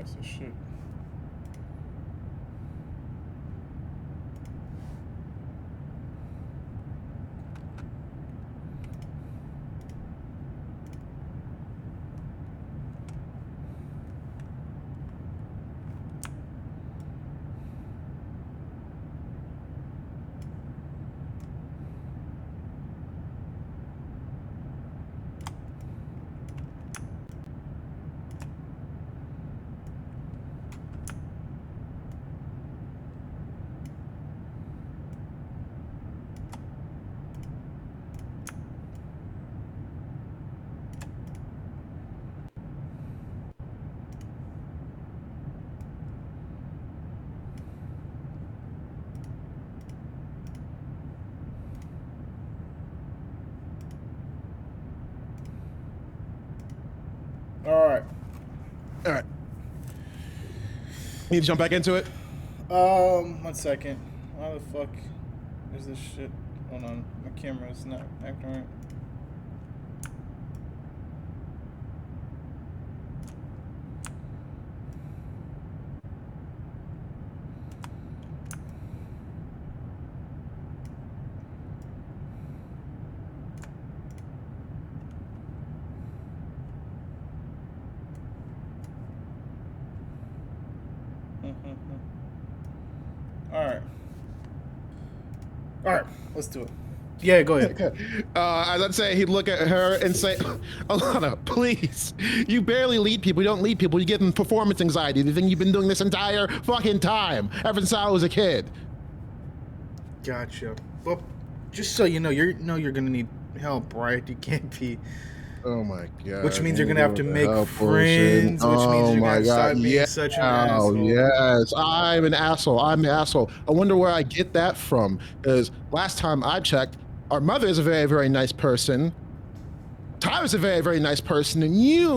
piece of shit. All right. Need to jump back into it? 1 second. How the fuck is this shit? Hold on. My camera is not acting right. All right, let's do it. Yeah, go ahead. As I'd say, he'd look at her and say, Alana, please. You barely lead people. You don't lead people. You give them performance anxiety. The thing you've been doing this entire fucking time, ever since I was a kid. Gotcha. Well, just so you know, you're gonna need help, right? You can't be. Oh my god. Which means you're gonna have to make friends. Which means you're gonna stop being such an asshole. Yes, I'm an asshole. I'm an asshole. I wonder where I get that from. Because last time I checked, our mother is a very, very nice person. Tyler's a very, very nice person, and you,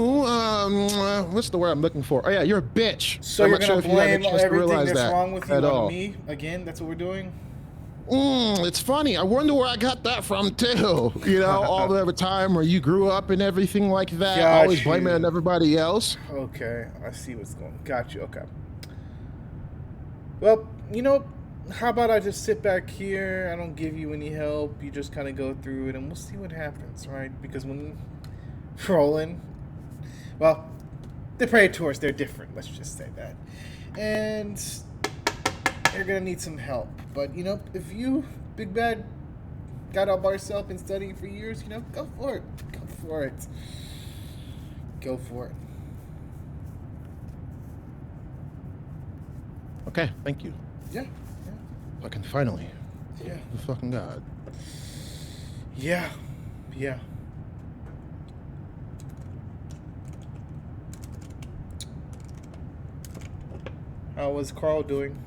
what's the word I'm looking for? Oh yeah, you're a bitch. So you're gonna blame everything that's wrong with you on me again? That's what we're doing. It's funny. I wonder where I got that from too. You know, all the time where you grew up and everything like that. Always blaming on everybody else. Okay, I see what's going on. Got you. Okay. Well, you know, how about I just sit back here? I don't give you any help. You just kind of go through it, and we'll see what happens, right? Because when rolling, well, the Predators, they're different. Let's just say that, and you're gonna need some help. But you know, if you, Big Bad, got out by yourself, been studying for years, you know, go for it. Go for it. Go for it. Okay, thank you. Yeah. Fucking finally. Yeah. The fucking god. Yeah. How was Carl doing?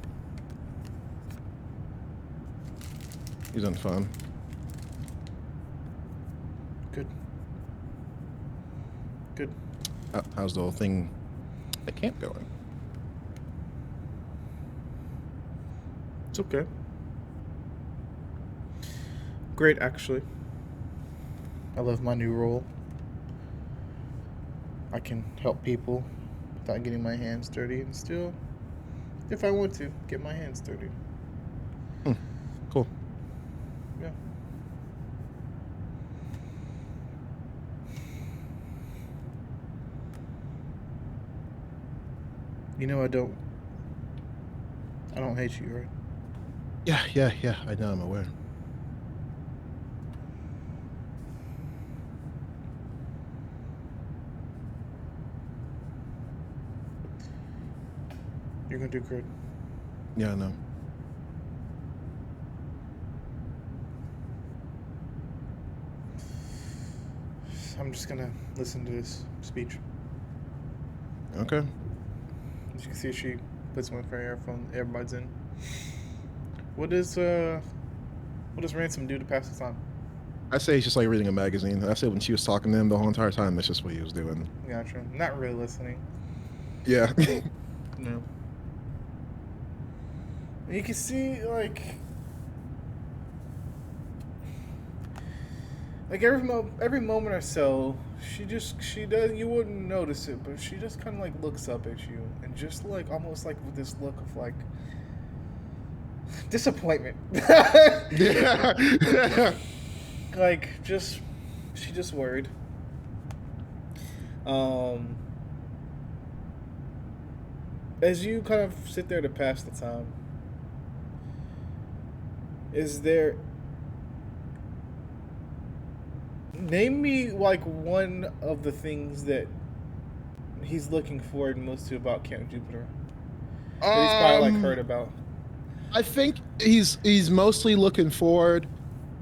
He's on fun. Good. How's the whole thing at camp going? It's okay. Great, actually. I love my new role. I can help people without getting my hands dirty, and still, if I want to, get my hands dirty. Cool. Yeah. You know I don't hate you, right? Yeah. I know, I'm aware. You're gonna do good. Yeah, I know. I'm just gonna listen to this speech. Okay. As you can see, she puts one for her earbuds in. What does Ransom do to pass the time? I say he's just like reading a magazine. I say when she was talking to him the whole entire time, that's just what he was doing. Gotcha. Not really listening. Yeah. No. You can see like every moment or so, she does. You wouldn't notice it, but she just kind of like looks up at you, and just like almost like with this look of like disappointment. Yeah. Like just she just worried. Um, as you kind of sit there to pass the time, is there name me like one of the things that he's looking forward most to about Camp Jupiter that he's probably like heard um, about. I think he's mostly looking forward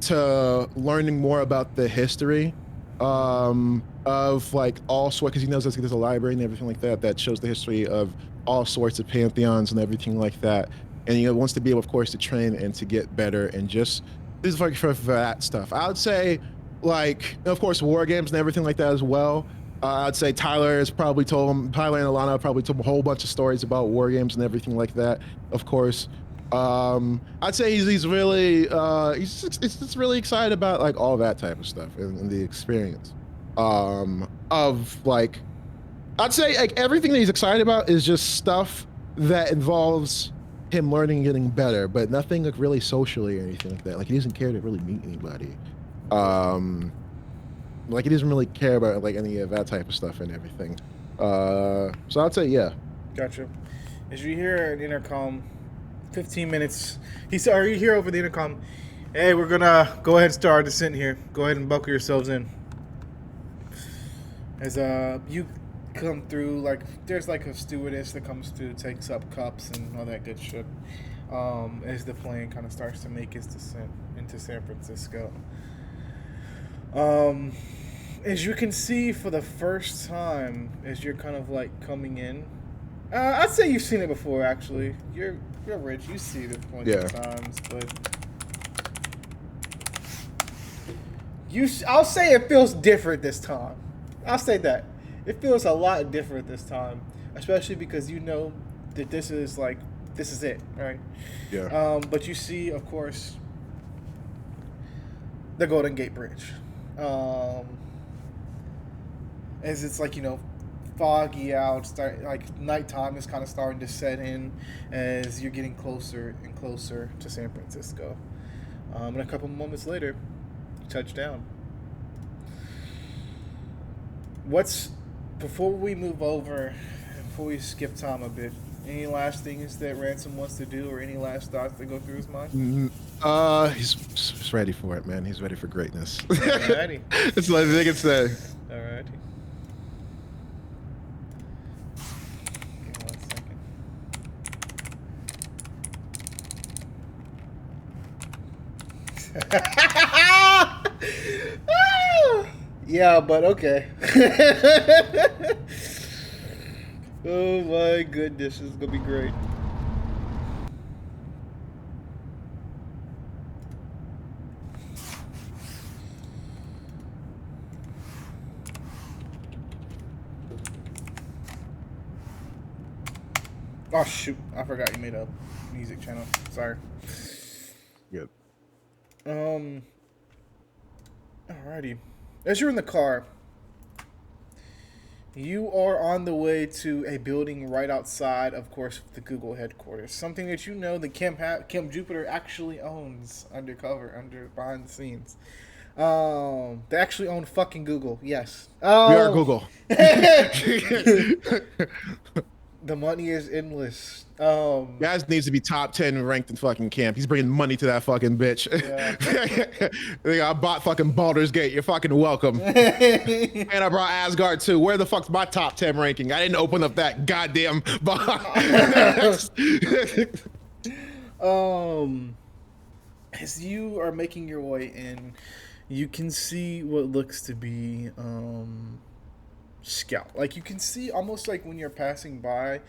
to learning more about the history of like all sorts, because he knows there's a library and everything like that that shows the history of all sorts of pantheons and everything like that. And he wants to be able, of course, to train and to get better and just this is like for that stuff. I would say, like, of course, war games and everything like that as well. I'd say Tyler and Alana probably told him a whole bunch of stories about war games and everything like that. Of course, I'd say he's really he's just really excited about like all that type of stuff and the experience of like I'd say like everything that he's excited about is just stuff that involves him learning and getting better, but nothing like really socially or anything like that. Like he doesn't care to really meet anybody. Okay. Um like he doesn't really care about like any of that type of stuff and everything. So I'd say yeah. Gotcha. As you hear an intercom, 15 minutes. Or you hear over the intercom, hey, we're gonna go ahead and start our descent here. Go ahead and buckle yourselves in. As you come through, like there's like a stewardess that comes through, takes up cups and all that good shit. As the plane kind of starts to make its descent into San Francisco. Um, as you can see for the first time, as you're kind of like coming in, I'd say you've seen it before. Actually, you're rich. You've seen it plenty Yeah. of times, but I'll say it feels different this time. I'll say that it feels a lot different this time, especially because you know that this is it, right? Yeah. But you see, of course, the Golden Gate Bridge. Um, as it's like foggy out, like nighttime is kind of starting to set in as you're getting closer and closer to San Francisco. And a couple moments later, you touch down. Before we move over, before we skip time a bit, any last things that Ransom wants to do, or any last thoughts that go through his mind? He's ready for it, man. He's ready for greatness. Alrighty. That's what I can say. Alrighty. Give me 1 second. Yeah, but okay. Oh my goodness, this is gonna be great. Oh shoot, I forgot you made a music channel. Sorry. Good. Alrighty. As you're in the car, you are on the way to a building right outside, of course, the Google headquarters. Something that you know that Camp Jupiter actually owns undercover, behind the scenes. They actually own fucking Google. Yes. We are Google. The money is endless. Guys needs to be top 10 ranked in fucking camp. He's bringing money to that fucking bitch. Yeah. I bought fucking Baldur's Gate. You're fucking welcome. And I brought Asgard too. Where the fuck's my top 10 ranking? I didn't open up that goddamn box. As you are making your way in, you can see what looks to be Scout. Like you can see almost like when you're passing by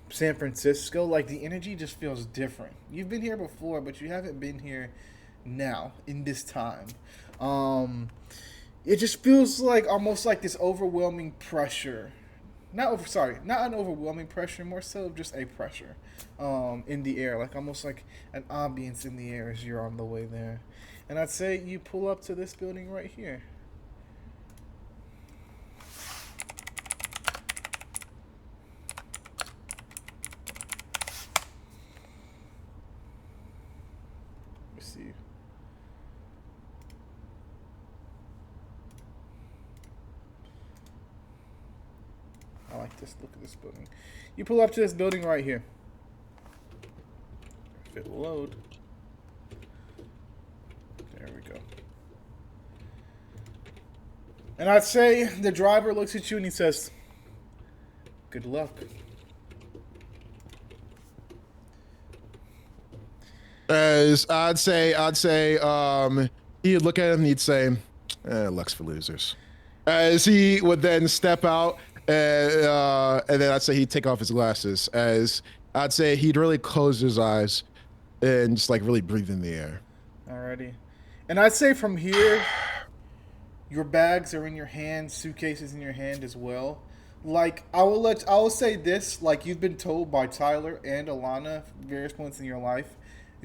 San Francisco, like the energy just feels different. You've been here before, but you haven't been here now in this time. It just feels like almost like this overwhelming pressure. Not an overwhelming pressure, more so just a pressure in the air, like almost like an ambience in the air as you're on the way there. And I'd say you pull up to this building right here. see. I like this. Look at this building. You pull up to this building right here. If it will load. There we go. And I'd say the driver looks at you and he says, "Good luck." As he'd look at him and he'd say, luck's for losers. As he would then step out, and then I'd say he'd take off his glasses. As I'd say he'd really close his eyes and just like really breathe in the air. Alrighty. And I'd say from here, your bags are in your hand, suitcases in your hand as well. Like I will say this, like you've been told by Tyler and Alana various points in your life.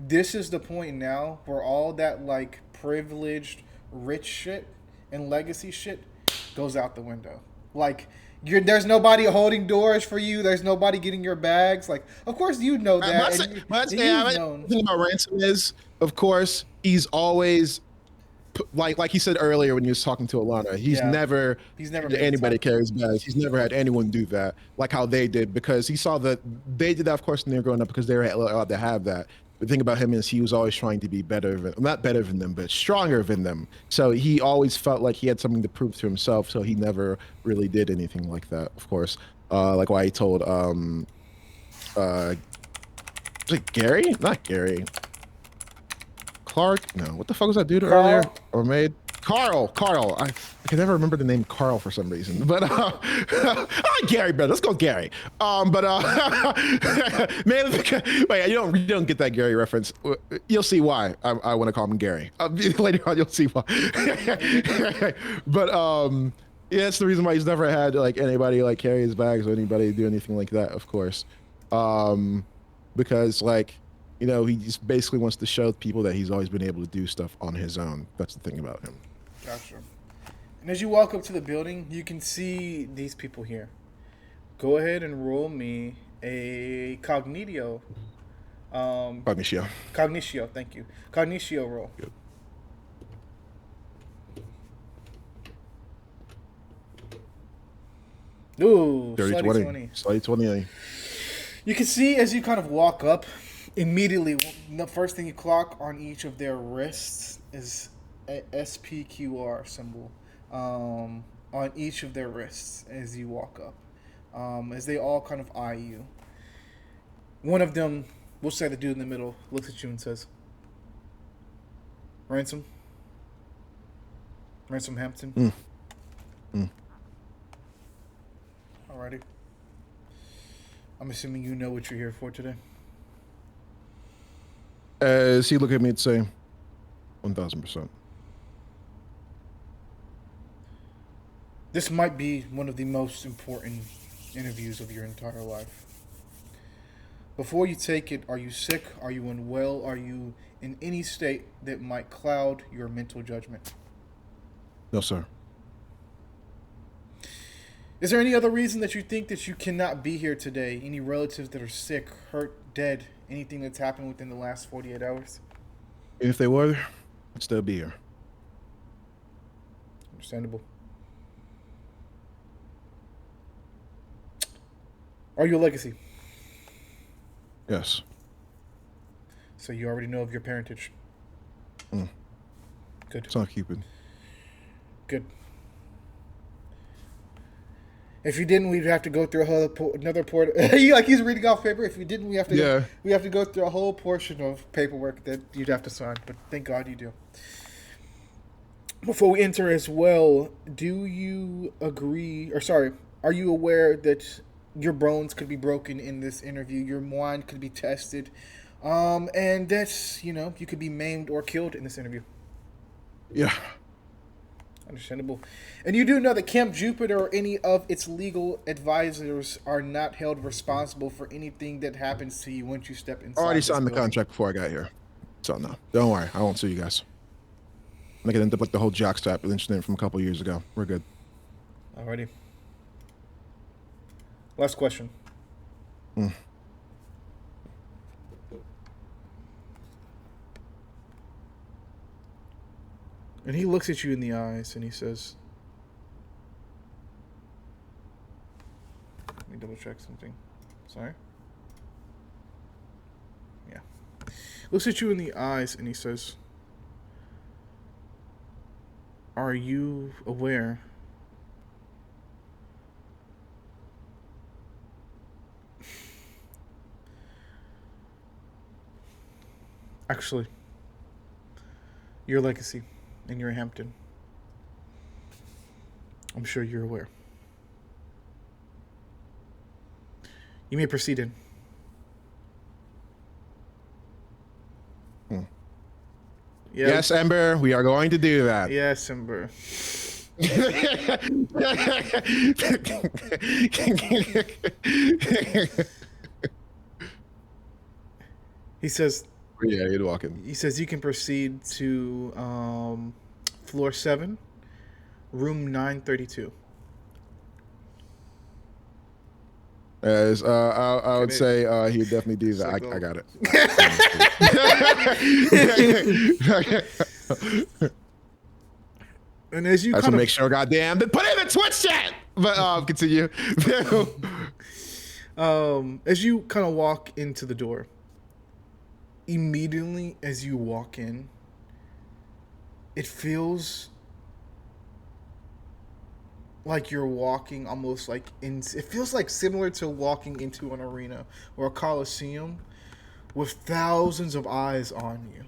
This is the point now where all that like privileged rich shit and legacy shit goes out the window. Like there's nobody holding doors for you. There's nobody getting your bags. Like, of course you know that. The thing about Ransom is, of course, he's always like he said earlier when he was talking to Alana. He's never had anybody carry his bags. He's never had anyone do that like how they did, because he saw that they did that, of course, when they were growing up, because they were allowed to have that. The thing about him is he was always trying to be not better than them, but stronger than them. So he always felt like he had something to prove to himself. So he never really did anything like that, of course. Like why he told, was it Gary? Not Gary. Clark? No. What the fuck was that dude earlier? Or made? Carl. I can never remember the name Carl for some reason, but I like Gary better. Let's go Gary. Man, wait, you don't get that Gary reference. You'll see why I want to call him Gary. Later on, you'll see why. But yeah, that's the reason why he's never had like anybody like carry his bags or anybody do anything like that, of course. Because like, you know, he just basically wants to show people that he's always been able to do stuff on his own. That's the thing about him. Gotcha. And as you walk up to the building, you can see these people here. Go ahead and roll me a cognitio. Cognitio, thank you. Cognitio roll. Good. Ooh, 20. Slutty 20. You can see as you kind of walk up, immediately, the first thing you clock on each of their wrists is a SPQR symbol on each of their wrists as you walk up, as they all kind of eye you. One of them, we'll say the dude in the middle, looks at you and says, Ransom Hampton. Alrighty. I'm assuming you know what you're here for today. As he look at me and say, 1000%. This might be one of the most important interviews of your entire life. Before you take it, are you sick? Are you unwell? Are you in any state that might cloud your mental judgment? No, sir. Is there any other reason that you think that you cannot be here today? Any relatives that are sick, hurt, dead? Anything that's happened within the last 48 hours? If they were, I'd still be here. Understandable. Are you a legacy? Yes. So you already know of your parentage. Good. It's not Cupid. Good. If you didn't, we'd have to go through another port. Like he's reading off paper. If you didn't, we have to go through a whole portion of paperwork that you'd have to sign. But thank God you do. Before we enter as well, do you agree? Or sorry, are you aware that your bones could be broken in this interview? Your mind could be tested, and that's you could be maimed or killed in this interview. Yeah. Understandable. And you do know that Camp Jupiter or any of its legal advisors are not held responsible for anything that happens to you once you step inside. I already signed the contract before I got here. So no, don't worry. I won't sue you guys. I'm gonna end up like the whole jockstrap incident from a couple years ago. We're good. Alrighty. Last question. And he looks at you in the eyes and he says, let me double check something. Sorry. Yeah. Looks at you in the eyes and he says, are you aware actually your legacy in your Hampton? I'm sure you're aware. You may proceed in. Hmm. Yeah. Yes, Ember, we are going to do that. Yes, Ember. He says, Yeah, you'd walk in. he says you can proceed to floor 7, room 932. As I would Can say he would definitely do that. like, I got it. And as you I just kind want to of make sure, goddamn, then put it in the Twitch chat. But continue. as you kind of walk into the door, immediately as you walk in, it feels like you're walking almost like in. It feels like similar to walking into an arena or a coliseum with thousands of eyes on you.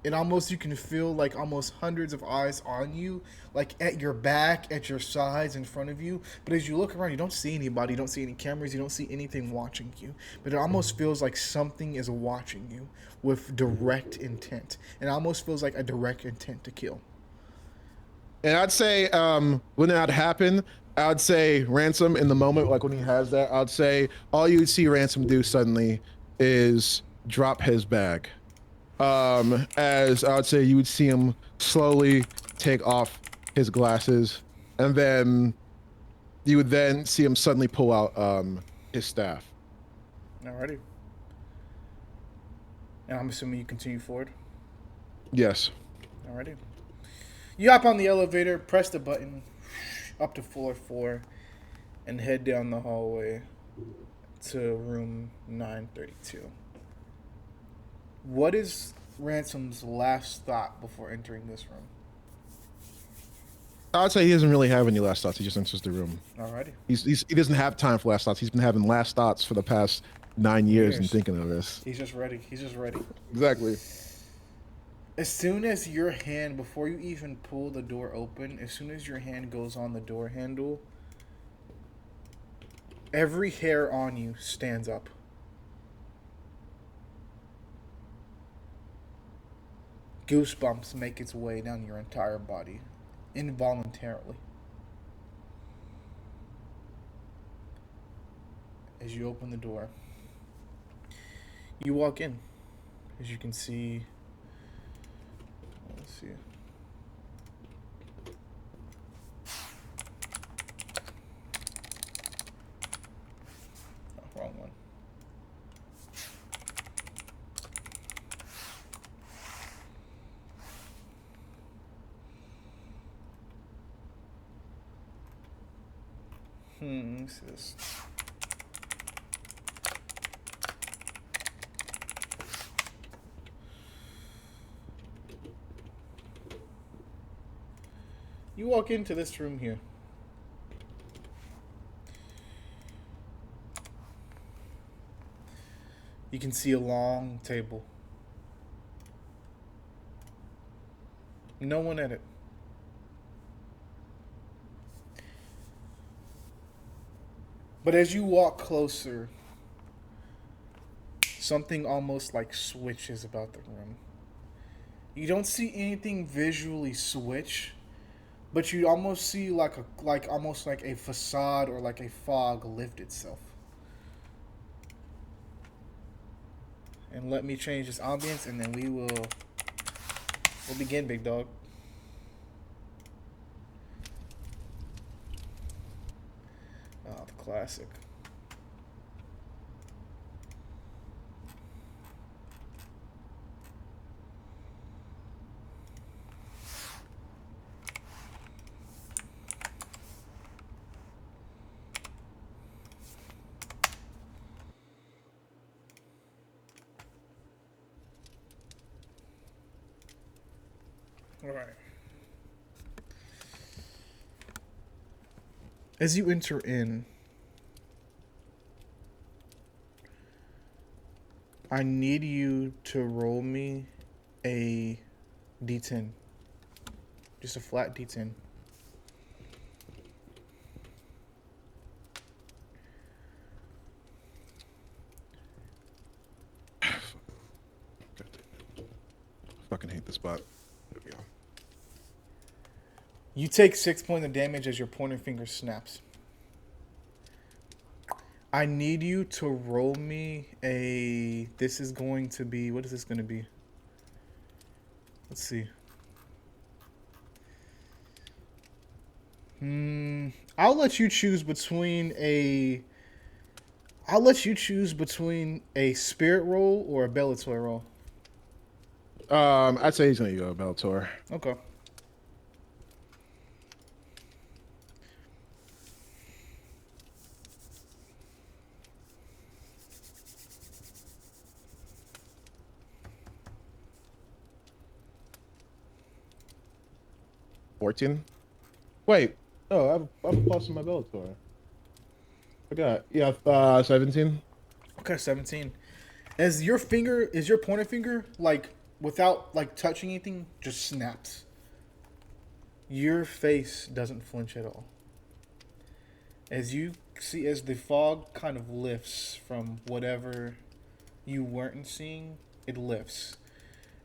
And almost you can feel like almost hundreds of eyes on you, like at your back, at your sides, in front of you. But as you look around, you don't see anybody, you don't see any cameras, you don't see anything watching you. But it almost feels like something is watching you with direct intent. And it almost feels like a direct intent to kill. And I'd say when that happened, I'd say Ransom in the moment, like when he has that, I'd say all you would see Ransom do suddenly is drop his bag. As I would say you would see him slowly take off his glasses, and then you would then see him suddenly pull out his staff. Alrighty. And I'm assuming you continue forward. Yes. Alrighty. You hop on the elevator, press the button up to floor 4, and head down the hallway to room 932. What is Ransom's last thought before entering this room? I'd say he doesn't really have any last thoughts. He just enters the room. Alrighty. He doesn't have time for last thoughts. He's been having last thoughts for the past 9 years and thinking of this. He's just ready. He's just ready. Exactly. As soon as your hand, before you even pull the door open, as soon as your hand goes on the door handle, every hair on you stands up. Goosebumps make its way down your entire body, involuntarily. As you open the door, you walk in. As you can see, let's see. Oh, wrong one. What's this? You walk into this room here. You can see a long table. No one at it. But as you walk closer, something almost like switches about the room. You don't see anything visually switch, but you almost see like a facade or like a fog lift itself. And let me change this ambience, and then we'll begin, big dog. Oh, the classic. All right. As you enter in, I need you to roll me a d10. Just a flat d10. Fucking hate this spot. There we go. You take 6 points of damage as your pointer finger snaps. I need you to roll me a... This is going to be... What is this going to be? Let's see. I'll let you choose between a... I'll let you choose between a spirit roll or a Bellator roll. I'd say he's gonna go Bellator. Okay. Wait. Oh, I have a plus in my Bellator. Forgot. Yeah, 17. Okay, 17. As your finger, is your pointer finger, like, without, like, touching anything, just snaps. Your face doesn't flinch at all. As you see, as the fog kind of lifts from whatever you weren't seeing, it lifts.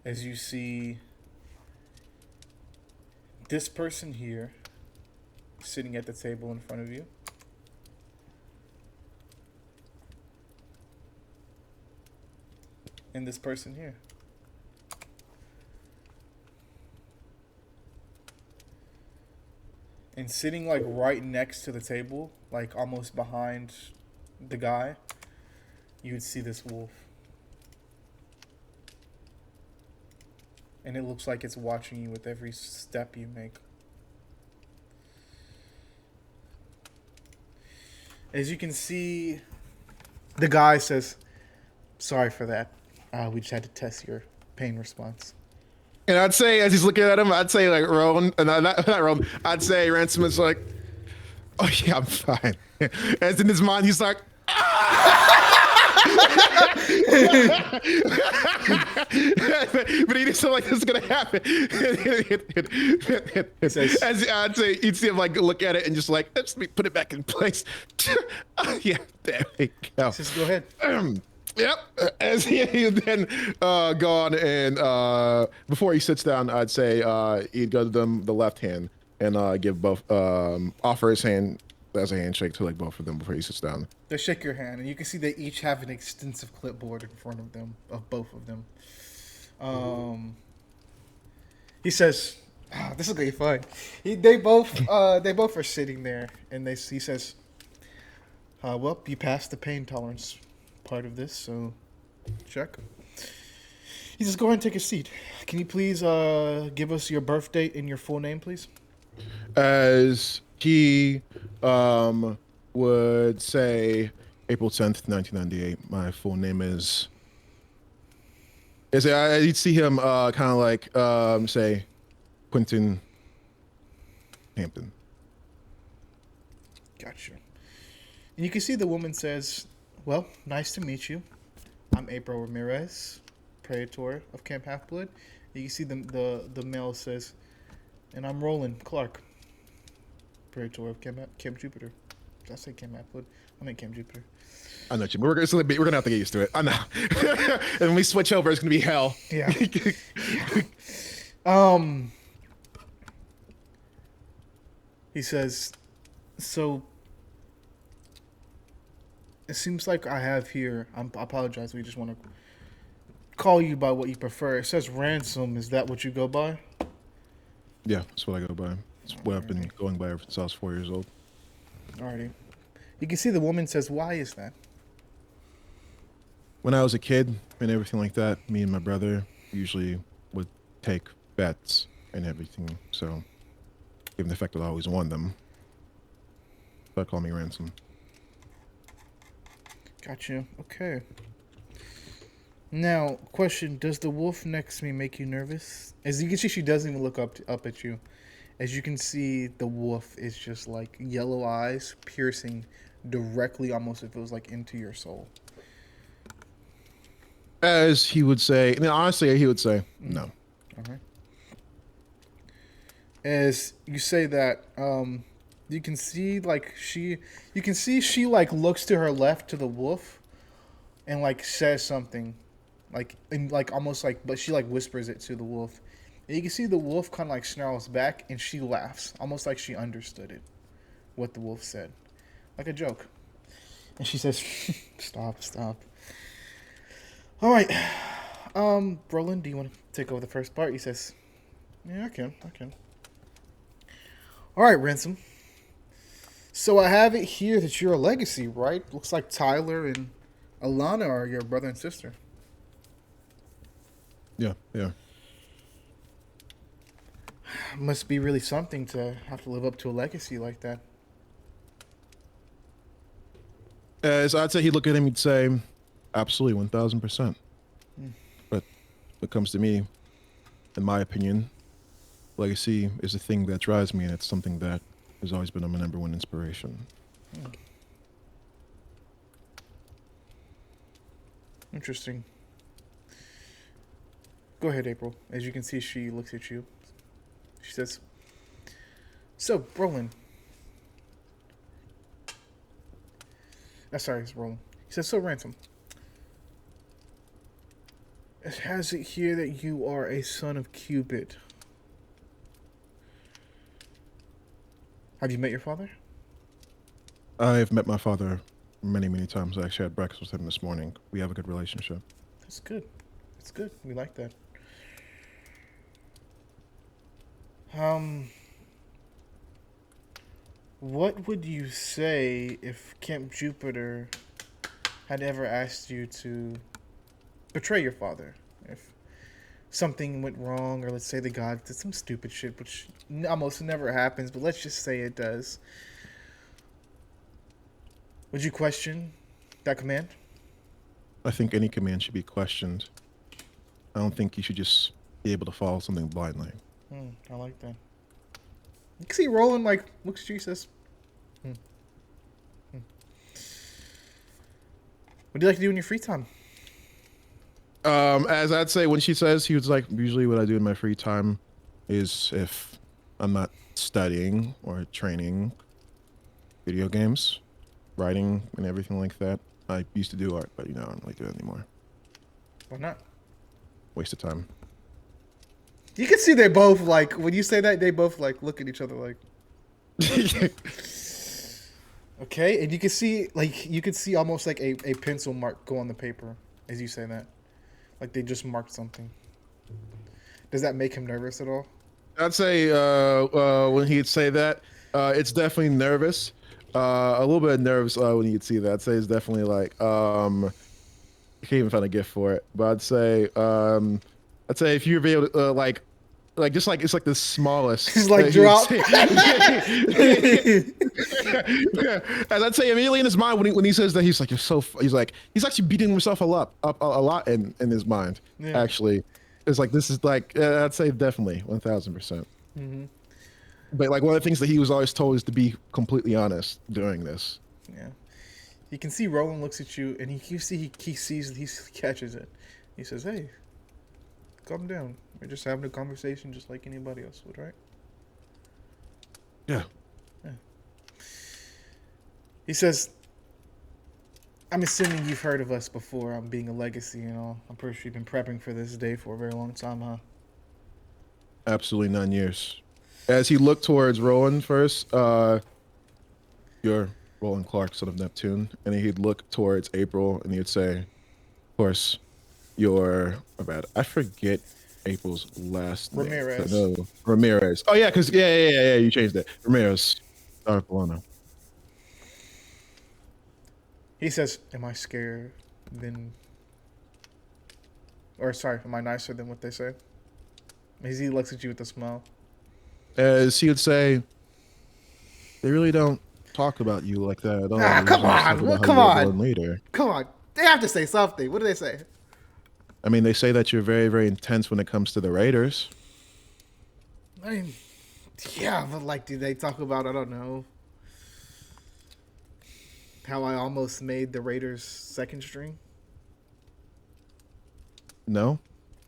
As you see this person here sitting at the table in front of you. And this person here. And sitting like right next to the table, like almost behind the guy, you would see this wolf. And it looks like it's watching you with every step you make. As you can see, the guy says, "Sorry for that. We just had to test your pain response." And I'd say, as he's looking at him, I'd say like Rowan, not Rowan. I'd say Ransom is like, "Oh yeah, I'm fine." As in his mind, he's like, but he just feel like this is gonna happen. As I'd say, you'd see him like look at it and just like, let's put it back in place. Yeah, there we go. Just go ahead. Yep. As he then gone and before he sits down, I'd say he'd go to them the left hand and give both offer his hand as a handshake to like both of them before he sits down. They shake your hand, and you can see they each have an extensive clipboard in front of them, of both of them. He says, "This is gonna be fun." They both are sitting there, and he says, "Well, you passed the pain tolerance part of this, so check." He says, "Go ahead and take a seat. Can you please give us your birth date and your full name, please?" As he would say, April 10th, 1998. My full name is. You'd see him kind of like say, Quentin Hampton. Gotcha. And you can see the woman says, "Well, nice to meet you. I'm April Ramirez, Praetor of Camp Half-Blood." You can see the male says, "And I'm Roland Clark, Praetor of Camp Jupiter." Did I say Camp Half-Blood? I meant Camp Jupiter. I know you. We're gonna have to get used to it. I know. And when we switch over, it's gonna be hell. Yeah. He says, "So it seems like I have here. I apologize. We just want to call you by what you prefer. It says Ransom. Is that what you go by?" Yeah, that's what I go by. It's what I've been going by ever since I was 4 years old. Alrighty. You can see the woman says, "Why is that?" When I was a kid and everything like that, me and my brother usually would take bets and everything. So, given the fact that I always won them, they call me Ransom. Gotcha. Okay. Now, question: does the wolf next to me make you nervous? As you can see, she doesn't even look up at you. As you can see, the wolf is just like yellow eyes, piercing directly, almost if it was like into your soul. As he would say, and honestly, he would say Mm. no. Okay. As you say that, you can see you can see she like looks to her left to the wolf and like says something, like and like almost like, but she like whispers it to the wolf. And you can see the wolf kind of like snarls back and she laughs, almost like she understood it, what the wolf said, like a joke. And she says, "Stop, stop." All right, Roland, do you want to take over the first part? He says, "Yeah, I can." All right, Ransom. So I have it here that you're a legacy, right? Looks like Tyler and Alana are your brother and sister. Yeah, yeah. Must be really something to have to live up to a legacy like that. As I'd say, he'd look at him, he'd say, absolutely, 1000%. Mm. But when it comes to me, in my opinion, legacy is a thing that drives me, and it's something that has always been my number one inspiration. Mm. Interesting. Go ahead, April. As you can see, she looks at you. She says, "So, Roland." Sorry, it's Roland. He says, "So, Ransom. It has it here that you are a son of Cupid. Have you met your father?" I've met my father many, many times. I actually had breakfast with him this morning. We have a good relationship. That's good. That's good. We like that. Um, what would you say if Camp Jupiter had ever asked you to betray your father? If something went wrong, or let's say the god did some stupid shit, which almost never happens, but let's just say it does. Would you question that command? I think any command should be questioned. I don't think you should just be able to follow something blindly. I like that. You can see Roland like looks at you, says, hmm. Hmm. What do you like to do in your free time? As I'd say, when she says, he was like, usually what I do in my free time is if I'm not studying or training, video games, writing, and everything like that. I used to do art, but I don't really do it anymore. Why not? Waste of time. You can see they both like when you say that they both like look at each other like okay, and you can see almost like a pencil mark go on the paper as you say that. Like they just marked something. Does that make him nervous at all? I'd say when he'd say that, it's definitely nervous. A little bit of nerves when he'd see that. I'd say it's definitely like I can't even find a gift for it, but I'd say if you'd be able to like just like it's like the smallest. He's like drop. As I'd say immediately in his mind when he says that he's like he's like he's actually beating himself up a lot in his mind. Yeah. Actually, it's like this is like I'd say definitely 1000%. Mm-hmm. But like one of the things that he was always told is to be completely honest during this. Yeah. You can see Roland looks at you, and you see he sees he catches it. He says, "Hey, calm down. We're just having a conversation, just like anybody else would, right?" Yeah. Yeah. He says, "I'm assuming you've heard of us before. I'm being a legacy and all. I'm pretty sure you've been prepping for this day for a very long time, huh?" Absolutely 9 years. As he looked towards Roland first, you're Roland Clark, son of Neptune, and he'd look towards April and he'd say, of course, you're bad. I forget April's last Ramirez. name. No, Ramirez. Oh yeah, because yeah, you changed it. Ramirez. Polano. He says, "Am I scared than, or sorry, am I nicer than what they say?" As he looks at you with a smile. As he would say, they really don't talk about you like that at all. Ah, They come usually just talk on, about how come you're born on, later. come on. They have to say something. What do they say? I mean, they say that you're very, very intense when it comes to the Raiders. I mean, yeah, but like, do they talk about, I don't know, how I almost made the Raiders second string? No,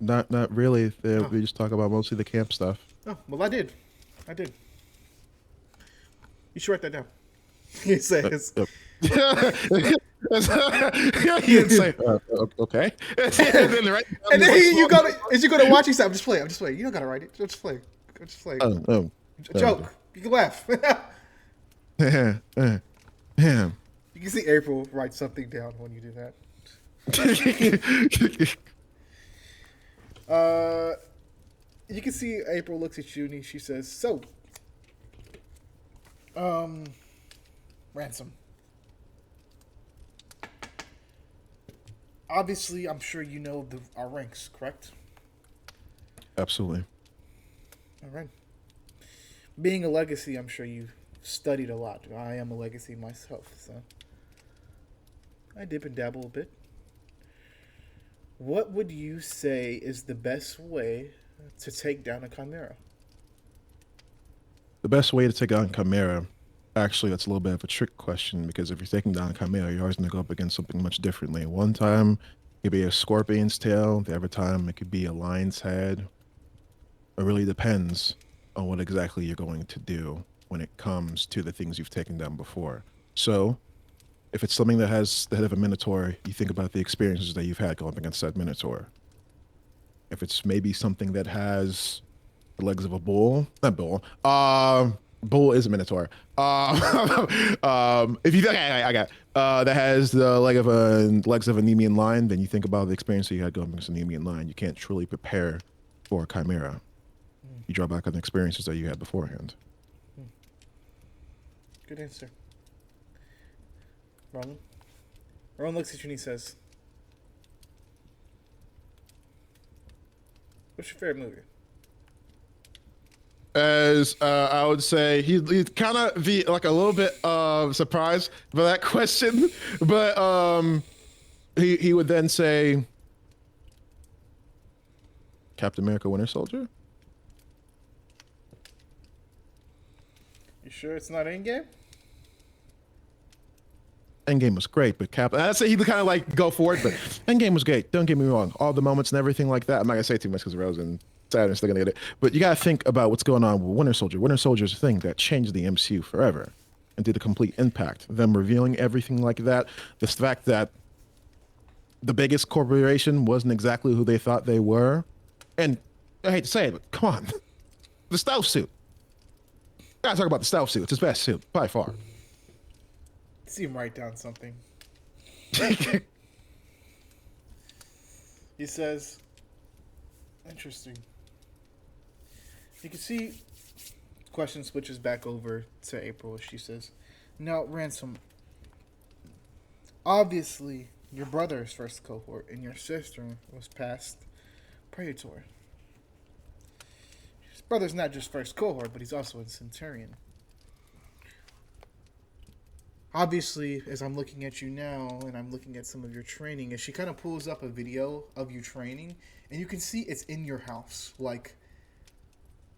not really. Oh, We just talk about mostly the camp stuff. oh, well, I did. I did. You should write that down. He says, Uh, he didn't say okay. And then the right and was then like, you gotta, as you go to watch, he said, I'm just playing. I'm just playing. You don't gotta write it. Just play. Just play. oh, oh, A joke. You can laugh. yeah, yeah. You can see April write something down when you do that. Uh, you can see April looks at you and she says, "So, um, Ransom. Obviously, I'm sure you know our ranks, correct? Absolutely. All right. Being a legacy, I'm sure you studied a lot. I am a legacy myself, so I dip and dabble a bit. What would you say is the best way to take down a chimera? The best way to take on Chimera, actually, that's a little bit of a trick question because if you're taking down Chimera, you're always going to go up against something much differently. One time, it could be a scorpion's tail. The other time, it could be a lion's head. It really depends on what exactly you're going to do when it comes to the things you've taken down before. So, if it's something that has the head of a minotaur, you think about the experiences that you've had going up against that minotaur. If it's maybe something that has the legs of a bull, not bull. Bull is a minotaur. If you think I got that has the legs of a Nemean lion, then you think about the experience that you had going against a Nemean lion. You can't truly prepare for a chimera. You draw back on the experiences that you had beforehand. Good answer. Ron? Ron looks at you and he says, "What's your favorite movie?" As I would say, he'd kind of be like a little bit surprised by that question, but he would then say, Captain America: Winter Soldier. You sure it's not Endgame? Endgame was great, but I'd say he'd kind of like go for it, but Endgame was great. Don't get me wrong. All the moments and everything like that. I'm not gonna say too much because Rose and Saturn are still gonna get it. But you gotta think about what's going on with Winter Soldier. Winter Soldier is a thing that changed the MCU forever and did a complete impact. Them revealing everything like that. The fact that the biggest corporation wasn't exactly who they thought they were. And I hate to say it, but come on. The stealth suit. Gotta talk about the stealth suit. It's his best suit, by far. See him write down something. He says, "Interesting." You can see question switches back over to April. She says, "Now, Ransom, obviously your brother's first cohort and your sister was past Praetor. His brother's not just first cohort, but he's also a Centurion. Obviously, as I'm looking at you now and I'm looking at some of your training, as she kind of pulls up a video of you training, and you can see it's in your house. Like,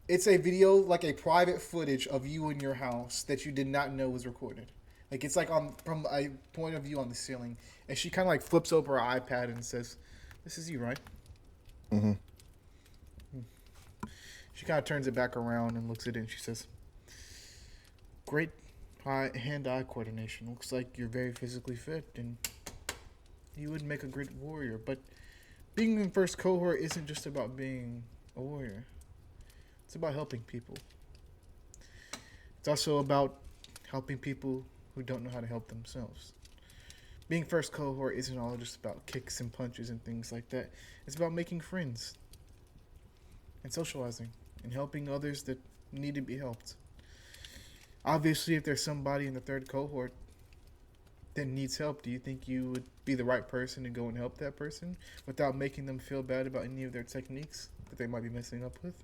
it's a video, like a private footage of you in your house that you did not know was recorded. Like, it's like on from a point of view on the ceiling. And she kind of like flips over her iPad and says, 'This is you, right?'" Mm-hmm. She kind of turns it back around and looks at it and she says, "Great hand-eye coordination. Looks like you're very physically fit and you would make a great warrior. But being in first cohort isn't just about being a warrior. It's about helping people. It's also about helping people who don't know how to help themselves. Being first cohort isn't all just about kicks and punches and things like that. It's about making friends and socializing and helping others that need to be helped. Obviously, if there's somebody in the third cohort that needs help, do you think you would be the right person to go and help that person without making them feel bad about any of their techniques that they might be messing up with?"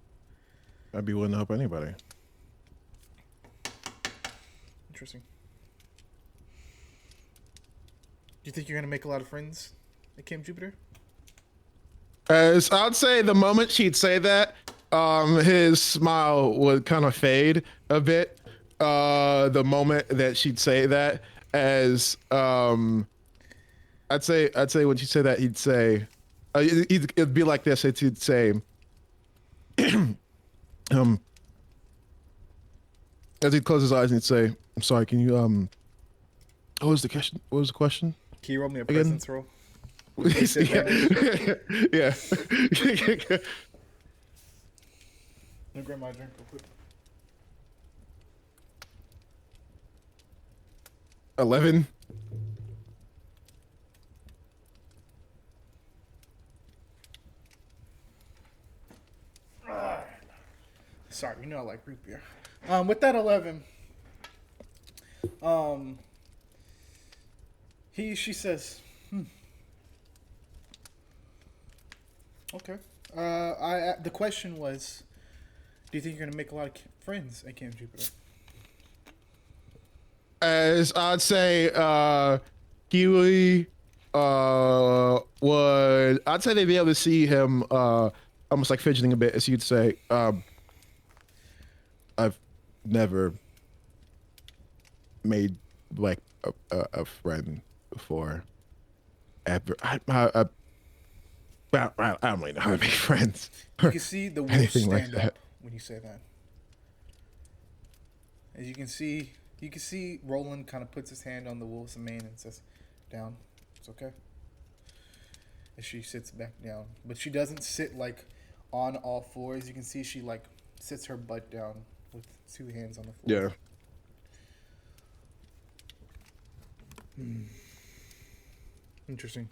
I'd be willing to help anybody. Interesting. Do you think you're going to make a lot of friends at Camp Jupiter? As I'd say the moment she'd say that, his smile would kind of fade a bit. The moment that she'd say that, as I'd say when she'd say that, he'd say, it'd be like this. He'd say, um, as he'd close his eyes and he'd say, "I'm sorry. Can you what was the question? What was the question Can you roll me a again?" presence roll? With disadvantage? Yeah. Let me grab my drink real quick. 11. Sorry, you know I like root beer. With that 11, she says, okay. The question was, do you think you're gonna make a lot of friends at Camp Jupiter? As I'd say, Kiwi, would I'd say they'd be able to see him, almost like fidgeting a bit, as you'd say, I've never made like a friend before, ever. I don't really know how to make friends. You can see the wolf Anything stand like that. up when you say that. As you can see Roland kind of puts his hand on the wolf's mane and says, "Down, it's okay." And she sits back down, but she doesn't sit like on all fours. You can see she like sits her butt down with two hands on the floor. Yeah. Interesting.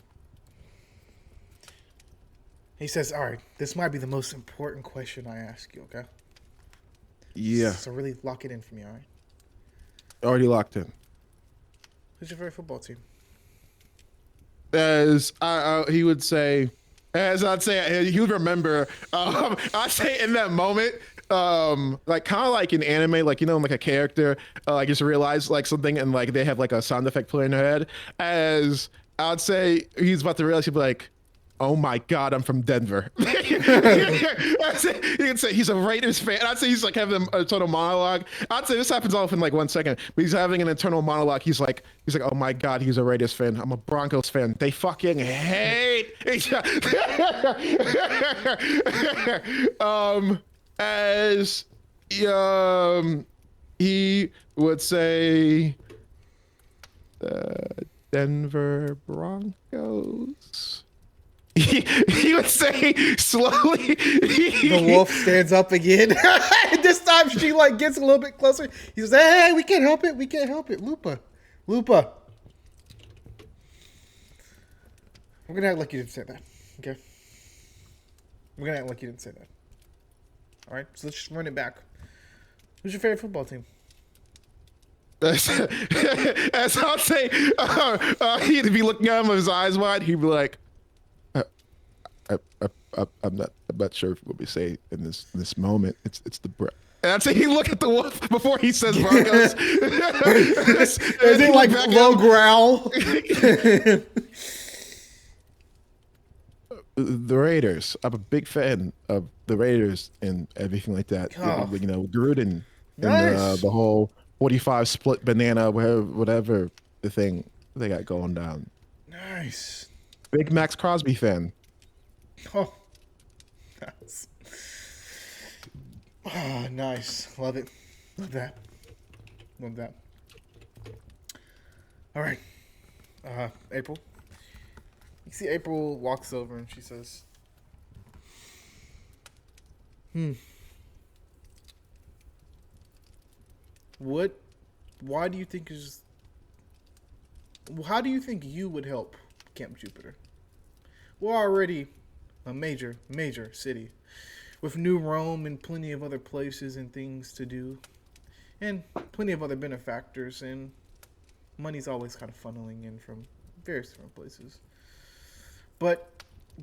He says, "All right, this might be the most important question I ask you, okay? Yeah. So really lock it in for me, all right? Already locked in. Who's your favorite football team?" As he would say, as I'd say, he would remember. I'd say in that moment, like kind of like in anime, like like a character, like just realize like something, and like they have like a sound effect play in their head. As I'd say, he's about to realize, he'd be like, "Oh my God, I'm from Denver." You can say he's a Raiders fan. I'd say he's like having an internal monologue. I'd say this happens all in like 1 second, but he's having an internal monologue. He's like, "Oh my God, he's a Raiders fan. I'm a Broncos fan. They fucking hate each other." As he would say, Denver Broncos. He would say slowly. The wolf stands up again. This time she like gets a little bit closer. He says, "Hey, we can't help it. We can't help it. Lupa. Lupa. We're gonna act like you didn't say that. Okay? We're gonna act like you didn't say that. Alright? So let's just run it back. Who's your favorite football team?" As I'll say, he'd be looking at him with his eyes wide. He'd be like, I'm not sure what we say in this moment. It's the breath. And I'd say he look at the wolf before he says Broncos. Is it like low growl? The Raiders. I'm a big fan of the Raiders and everything like that. Oh. Gruden Nice. and the whole 45 split banana, whatever the thing they got going down. Nice. Big Max Crosby fan. Oh. Nice. Ah, nice. Love it. Love that. Love that. All right. April. You see April walks over and she says, why do you think how do you think you would help Camp Jupiter? We're already a major city with New Rome and plenty of other places and things to do and plenty of other benefactors, and money's always kind of funneling in from various different places. But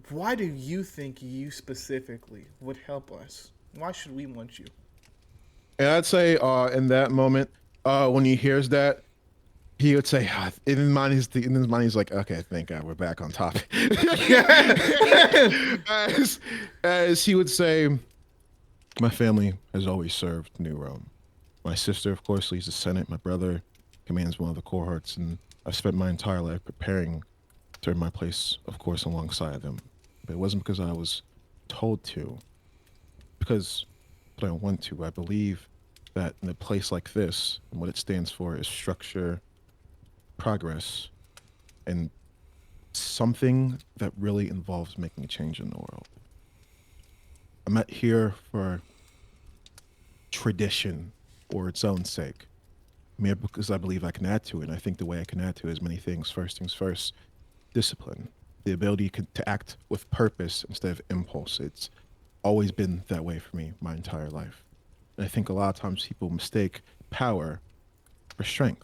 why do you think you specifically would help us? Why should we want you? And I'd say in that moment, when he hears that, He would say, in his mind, he's like, okay, thank God, we're back on topic. as, as he would say, my family has always served New Rome. My sister, of course, leads the Senate. My brother commands one of the cohorts, and I've spent my entire life preparing to earn my place, of course, alongside them. But it wasn't because I was told to, because I don't want to. I believe that in a place like this, and what it stands for is structure, progress, and something that really involves making a change in the world. I'm not here for tradition or its own sake. I'm here because I believe I can add to it. And I think the way I can add to it is many things. First things first, discipline, the ability to act with purpose instead of impulse. It's always been that way for me my entire life. And I think a lot of times people mistake power for strength.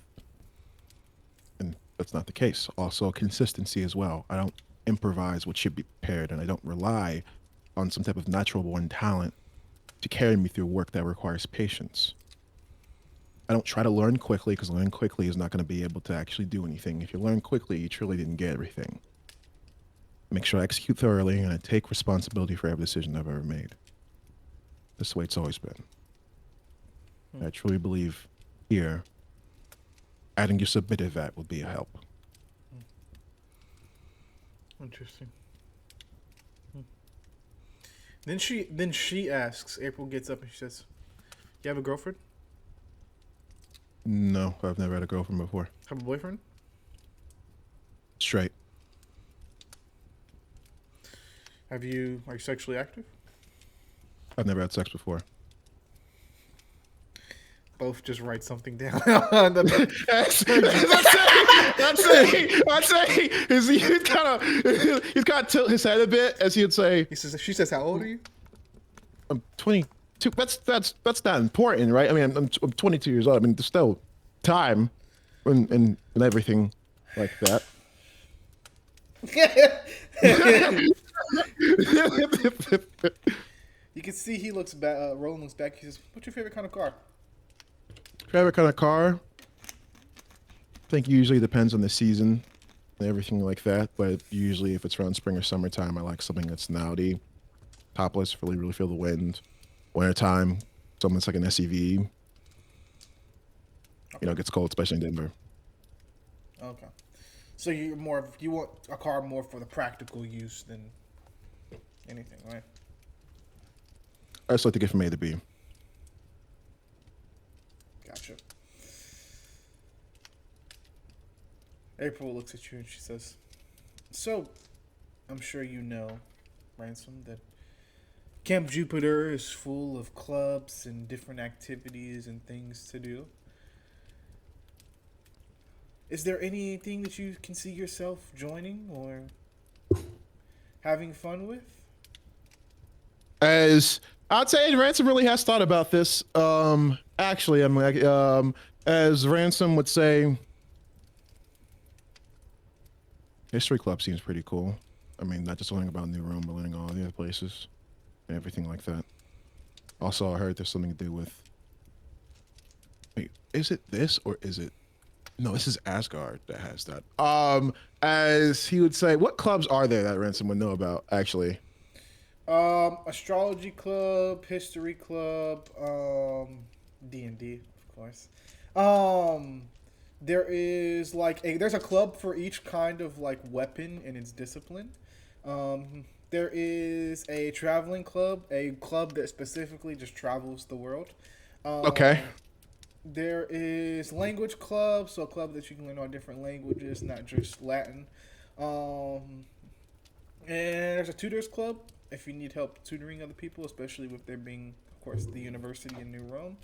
And that's not the case. Also, consistency as well. I don't improvise what should be prepared, and I don't rely on some type of natural born talent to carry me through work that requires patience. I don't try to learn quickly because learning quickly is not going to be able to actually do anything. If you learn quickly, you truly didn't get everything. Make sure I execute thoroughly and I take responsibility for every decision I've ever made. That's the way it's always been. I truly believe here, adding your submitted that would be a help. Interesting. Then she asks. April gets up and she says, "You have a girlfriend? No, I've never had a girlfriend before. Have a boyfriend? Straight. Are you sexually active? I've never had sex before. Both just write something down. That's say. He's kind of tilt his head a bit as he'd say. She says, "How old are you?" I'm 22. That's not important, right? I mean, I'm 22 years old. I mean, there's still time, and everything like that. You can see he looks back. Roland looks back. He says, "What's your favorite kind of car?" Favorite kind of car? I think usually depends on the season and everything like that. But usually, if it's around spring or summertime, I like something that's naughty, topless, really feel the wind. Wintertime, something that's like an SUV. You know, it gets cold, especially in Denver. Okay. So you want a car more for the practical use than anything, right? I just like to get from A to B. Gotcha. April looks at you and she says, "So, I'm sure you know, Ransom, that Camp Jupiter is full of clubs and different activities and things to do. Is there anything that you can see yourself joining or having fun with?" As I'd say, Ransom really has thought about this. Actually, I'm like, as Ransom would say, History Club seems pretty cool. I mean, not just learning about New Rome, but learning all the other places and everything like that. Also, I heard there's something to do with. Wait, is it this or is it? No, this is Asgard that has that. As he would say, what clubs are there that Ransom would know about? Actually, Astrology club, history club, D&D, of course. There is there's a club for each kind of like weapon and its discipline. There is a traveling club, a club that specifically just travels the world. okay. There is language club, so a club that you can learn all different languages, not just Latin. And there's a tutors club if you need help tutoring other people, especially with there being, of course, the university in New Rome.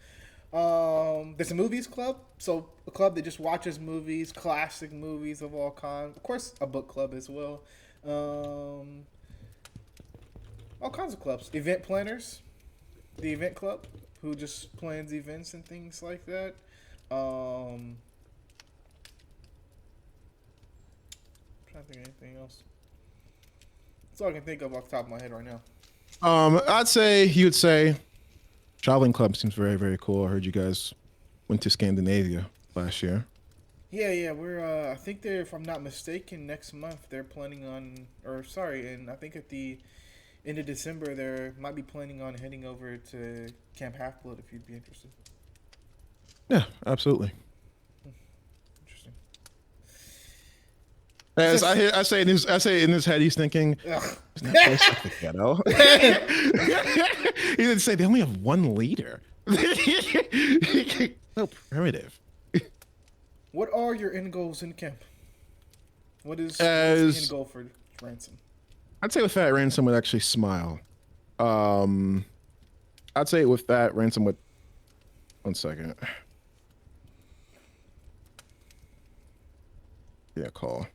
There's a movies club, so a club that just watches movies, classic movies of all kinds. Of course, a book club as well. All kinds of clubs. Event planners, the event club, who just plans events and things like that. I'm trying to think of anything else. That's all I can think of off the top of my head right now. I'd say he would say, traveling club seems very cool. I heard you guys went to Scandinavia last year. Yeah. We're I think they're, if I'm not mistaken, next month they're planning on, or sorry, and I think at the end of December they might be planning on heading over to Camp Half Blood if you'd be interested. Yeah, absolutely. Interesting. It's As just I say in his head, he's thinking, ugh. "Isn't that place like the ghetto?" He didn't say they only have one leader. So primitive. What are your end goals in camp? What is the end As goal for Ransom? I'd say with that, Ransom would actually smile. Um, I'd say with that, Ransom would. One second. Yeah, call.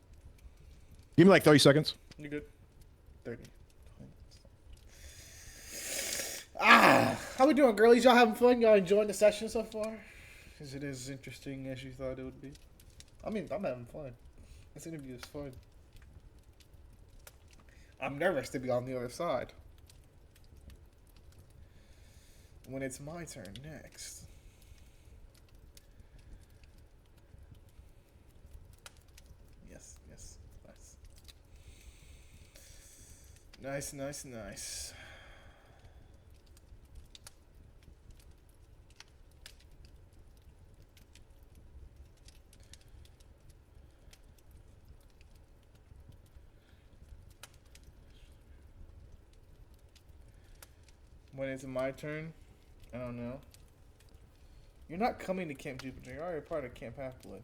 Give me like 30 seconds. You good? 30. How we doing, girlies? Y'all having fun? Y'all enjoying the session so far? Is it as interesting as you thought it would be? I mean, I'm having fun. This interview is fun. I'm nervous to be on the other side. When it's my turn next. Yes. Nice. When it's my turn, I don't know. You're not coming to Camp Jupiter. You're already part of Camp Half Blood.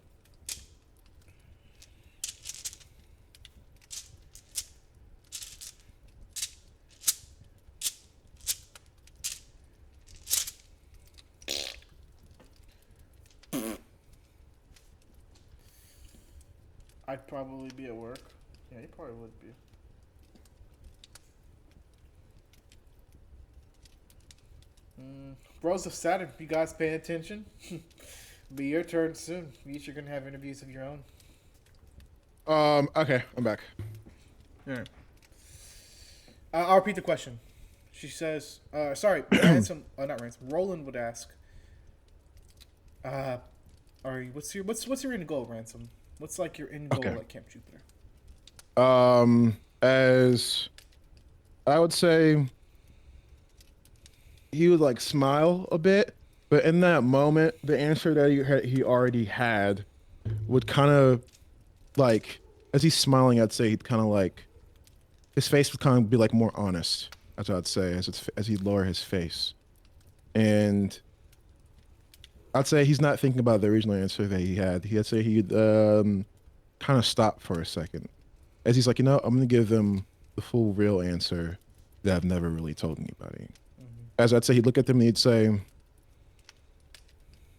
I'd probably be at work. Yeah, you probably would be. Bros of Saturn, you guys paying attention? Be your turn soon. You each are gonna have interviews of your own. Okay, I'm back. Alright. I'll repeat the question. She says, sorry, Ransom, not Ransom, Roland would ask, what's your end goal, Ransom? What's like your end goal Okay. at Camp Jupiter? As I would say, he would like smile a bit, but in that moment, the answer that he already had would kind of like, as he's smiling, I'd say he'd kind of like his face would kind of be like more honest. That's what I'd say as he'd lower his face, and I'd say he's not thinking about the original answer that he had. He'd say he'd kind of stop for a second, as he's like, I'm gonna give them the full real answer that I've never really told anybody. As I'd say, he'd look at them and he'd say,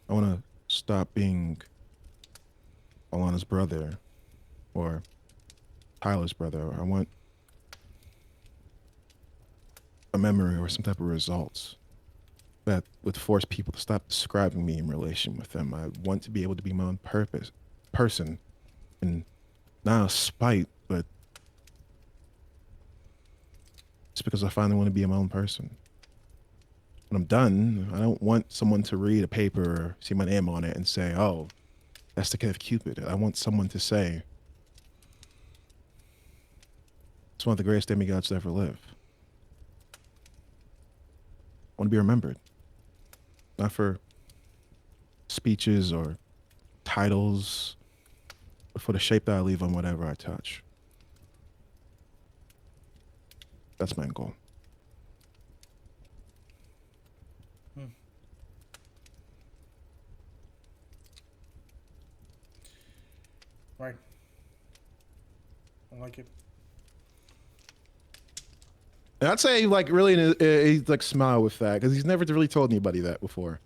I want to stop being Alana's brother or Tyler's brother. Or I want a memory or some type of results that would force people to stop describing me in relation with them. I want to be able to be my own person, and not out of spite, but just because I finally want to be my own person. When I'm done, I don't want someone to read a paper or see my name on it and say, oh, that's the kid of Cupid. I want someone to say, it's one of the greatest demigods to ever live. I want to be remembered, not for speeches or titles, but for the shape that I leave on whatever I touch. That's my goal. Right. I like it. And I'd say, like, really, he'd like smile with that because he's never really told anybody that before.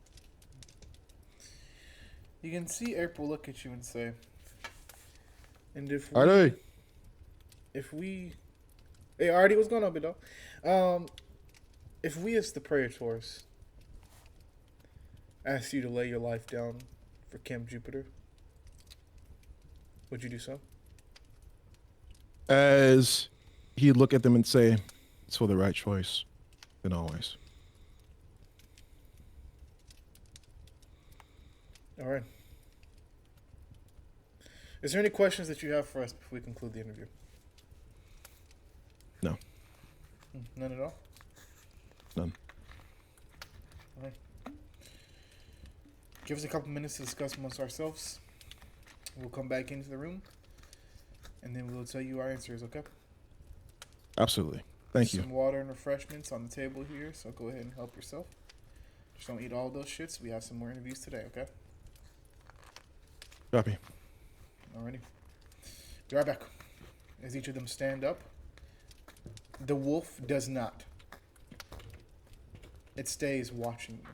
You can see April look at you and say, and Are they? hey, Artie, what's going on, big dog? If we as the Praetors asked you to lay your life down for Camp Jupiter, would you do so? As he'd look at them and say, it's for the right choice, than always. All right. Is there any questions that you have for us before we conclude the interview? No, None at all? none. All right. Give us a couple minutes to discuss amongst ourselves. We'll come back into the room, and then we'll tell you our answers, okay? Absolutely. Thank you. Some water and refreshments on the table here, so go ahead and help yourself. Just don't eat all those shits. We have some more interviews today, okay? Copy. Alrighty. Be right back. As each of them stand up. The wolf does not. It stays watching you.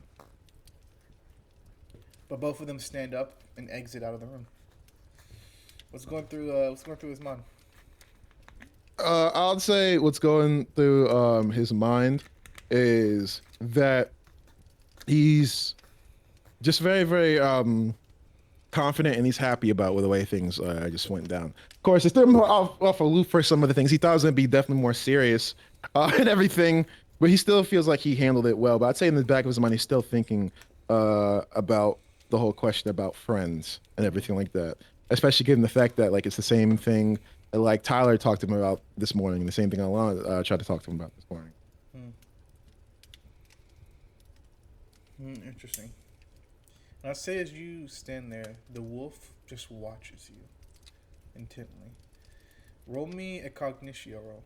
But both of them stand up and exit out of the room. What's going through his mind? I'll say what's going through his mind is that he's just very, very confident, and he's happy about the way things just went down. Of course, it's still more off aloof for some of the things. He thought it was going to be definitely more serious and everything, but he still feels like he handled it well. But I'd say in the back of his mind, he's still thinking about the whole question about friends and everything like that, especially given the fact that like it's the same thing that, like Tyler talked to him about this morning, and the same thing Alana tried to talk to him about this morning. Interesting. And I say as you stand there, the wolf just watches you intently. Roll me a cognitio roll.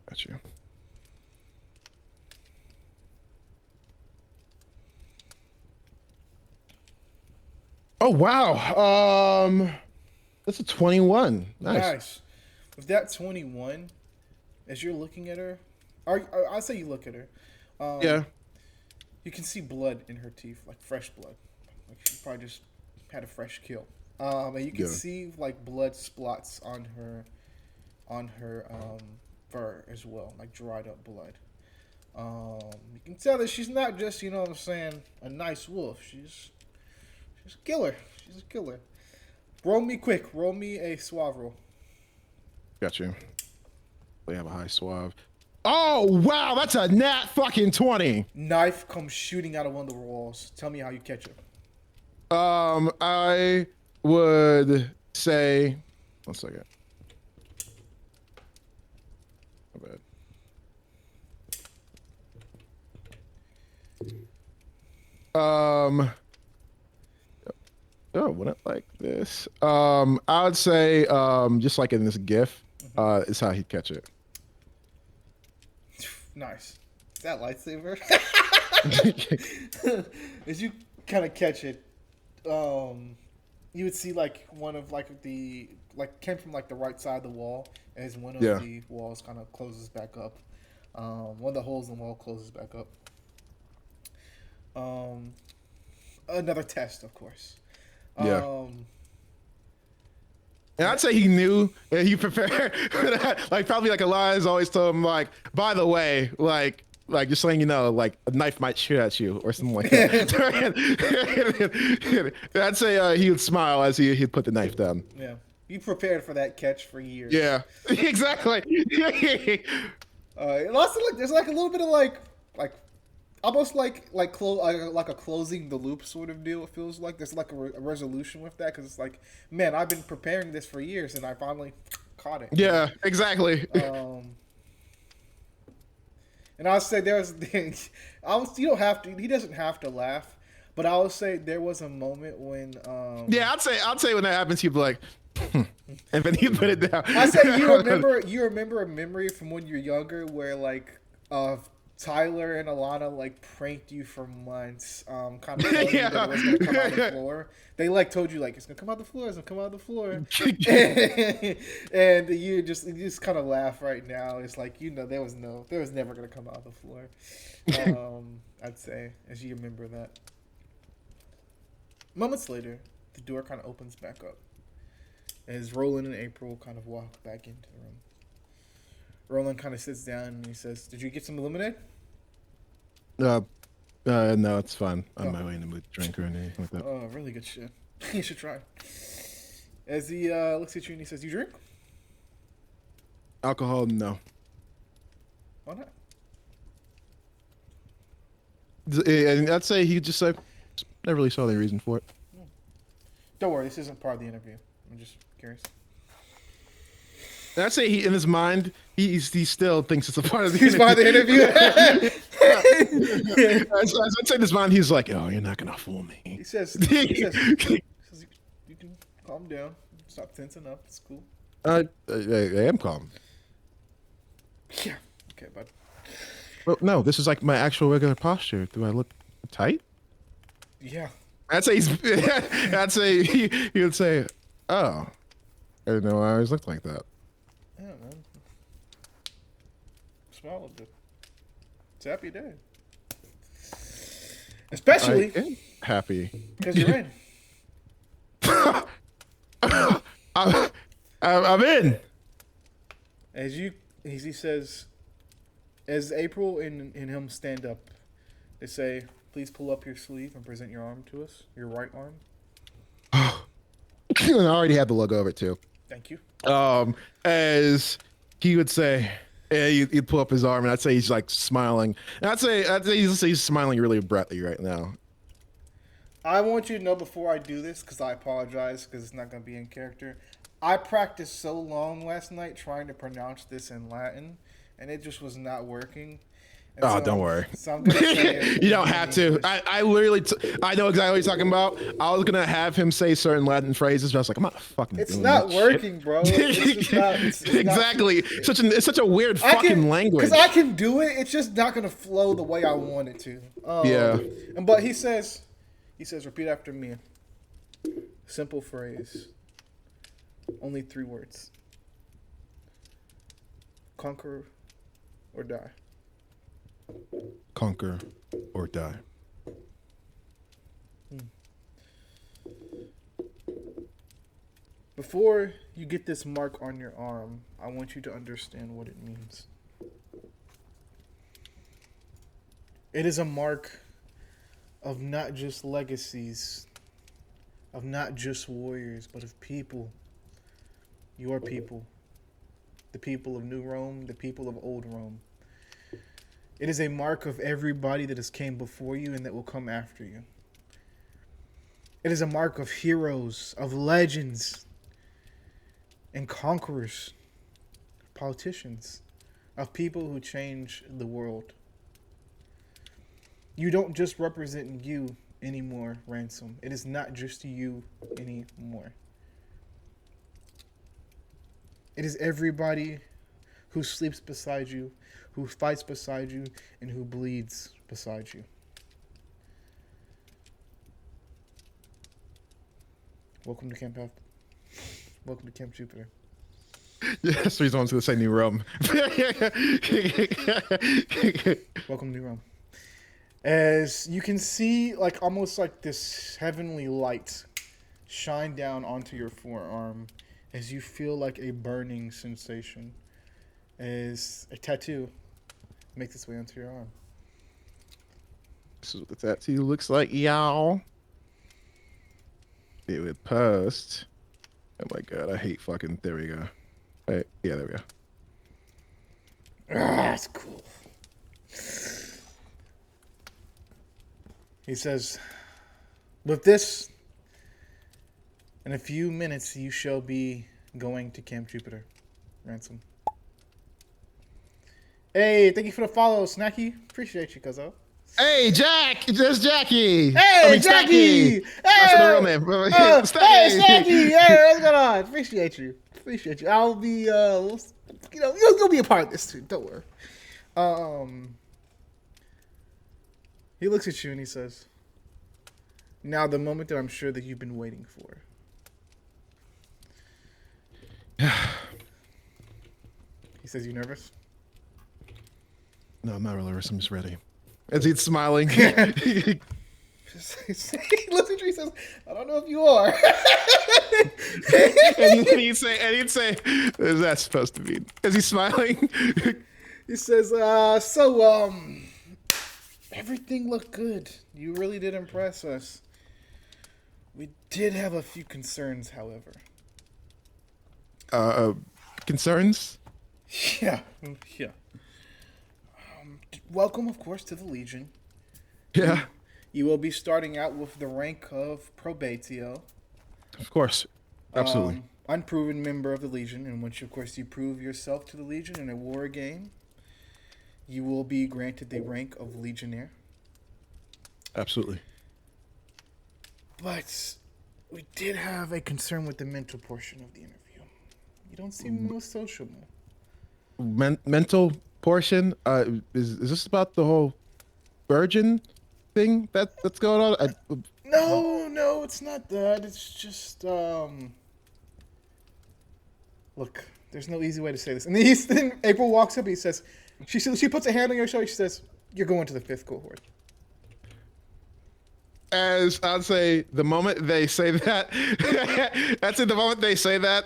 Got you. Oh wow. That's a 21. Nice. With that 21, as you're looking at her, I'll say you look at her. Yeah. You can see blood in her teeth, like fresh blood. Like she probably just had a fresh kill. And you can see like blood splots on her fur as well, like dried up blood. You can tell that she's not just, you know what I'm saying, a nice wolf. She's a killer. She's a killer. Roll me a suave roll. Got you. We have a high suave. Oh wow, that's a nat fucking 20. Knife comes shooting out of one of the walls. Tell me how you catch it. I would say 1 second. My bad. Oh, wouldn't like this. I would say, just like in this GIF, is how he'd catch it. Nice. Is that lightsaber? As you kind of catch it, you would see like one of like the came from like the right side of the wall as one of the walls kind of closes back up. One of the holes in the wall closes back up. Another test, of course. Yeah. And I'd say he knew and he prepared for that. Like probably like Elias always told him like, by the way, like just letting you know, like a knife might shoot at you or something like that. I'd say he would smile as he'd put the knife down. Yeah. You prepared for that catch for years. Yeah. Exactly. And also like there's like a little bit of like almost like a closing the loop sort of deal. It feels like there's like a resolution with that because it's like, man, I've been preparing this for years and I finally caught it. Yeah, exactly. And I'll say there's, you don't have to. He doesn't have to laugh, but I will say there was a moment when. Yeah, I'd say when that happens, he'd be like, and then he put it down. I say you remember a memory from when you're younger where like Tyler and Alana like pranked you for months, kind of telling you that it was gonna come out the floor. They like told you like it's gonna come out the floor, it's gonna come out the floor, and you just kind of laugh right now. It's like there was never gonna come out the floor. I'd say as you remember that. Moments later, the door kind of opens back up as Roland and April kind of walk back into the room. Roland kind of sits down and he says, "Did you get some lemonade?" No, it's fine. I'm on my way in the mood to drink or anything like that. Oh, really good shit. You should try. As he looks at you and he says, "You drink?" Alcohol, no. Why not? And I'd say he just like never really saw any reason for it. Don't worry, this isn't part of the interview. I'm just curious. And I'd say in his mind, he still thinks it's a part of the He's part of the interview. I'd say in his mind, he's like, "Oh, you're not gonna fool me." He says, you can calm down, stop tensing up. It's cool. I am calm. Yeah. Okay, bud. Well, no, this is like my actual regular posture. Do I look tight? Yeah. I'd say he would say, "Oh, I didn't know I always looked like that." Yeah, man. Smile a bit. It's a happy day. Especially I am happy because you're in. I'm in. As he says, as April and him stand up, they say, "Please pull up your sleeve and present your arm to us. Your right arm." And I already had the logo of it too. Thank you. As he would say, yeah, he'd pull up his arm, and I'd say he's like smiling. And I'd say he's smiling really brightly right now. I want you to know before I do this, because I apologize, because it's not going to be in character. I practiced so long last night trying to pronounce this in Latin, and it just was not working. And Oh, don't worry. So I'm gonna say it You don't have to. I literally, I know exactly what you're talking about. I was gonna have him say certain Latin phrases, but I was like, I'm not fucking. It's doing not that working, bro. It's not, it's exactly. Not, It's such a weird fucking language. Because I can do it. It's just not gonna flow the way I want it to. Yeah. But he says, repeat after me. Simple phrase. Only 3 words. Conquer or die. Conquer or die. Before you get this mark on your arm, I want you to understand what it means. It is a mark of not just legacies, of not just warriors, but of people. Your people. The people of New Rome, the people of Old Rome. It is a mark of everybody that has came before you and that will come after you. It is a mark of heroes, of legends, and conquerors, politicians, of people who change the world. You don't just represent you anymore, Ransom. It is not just you anymore. It is everybody who sleeps beside you, who fights beside you, and who bleeds beside you. Welcome to Camp Welcome to Camp Jupiter. Yeah, so he's on to the same New Rome. Welcome to New Rome. As you can see, like almost like this heavenly light shine down onto your forearm as you feel like a burning sensation as a tattoo makes its way onto your arm. This is what the tattoo looks like, y'all. It would post. Oh my god, I hate fucking. There we go. Wait, yeah, there we go. That's cool. He says, with this, in a few minutes, you shall be going to Camp Jupiter, Ransom. Hey, thank you for the follow, Snacky. Appreciate you, cuzzo. Hey, Jack! There's Jackie! Hey, Jackie! Hey! That's the real name. Hey, Snacky! Hey, what's going on? Appreciate you. I'll be, you'll be a part of this too. Don't worry. He looks at you and he says, now the moment that I'm sure that you've been waiting for. He says, you nervous? No, I'm not really nervous. I'm just ready. As he's smiling. He looks at you and says, I don't know if you are. and he'd say, "Is that supposed to be?" Is he smiling? He says, everything looked good. You really did impress us. We did have a few concerns, however. Concerns? Yeah. Welcome, of course, to the Legion. Yeah. You will be starting out with the rank of Probatio. Of course. Absolutely. Unproven member of the Legion, in which, of course, you prove yourself to the Legion in a war game. You will be granted the rank of Legionnaire. Absolutely. But we did have a concern with the mental portion of the interview. You don't seem the most sociable. Mental portion. Is this about the whole virgin thing that's going on? No, it's not that. It's just look, there's no easy way to say this. And then April walks up and he says, she puts a hand on your shoulder. She says, "You're going to the 5th cohort." As I'd say, the moment they say that, that's it. The moment they say that,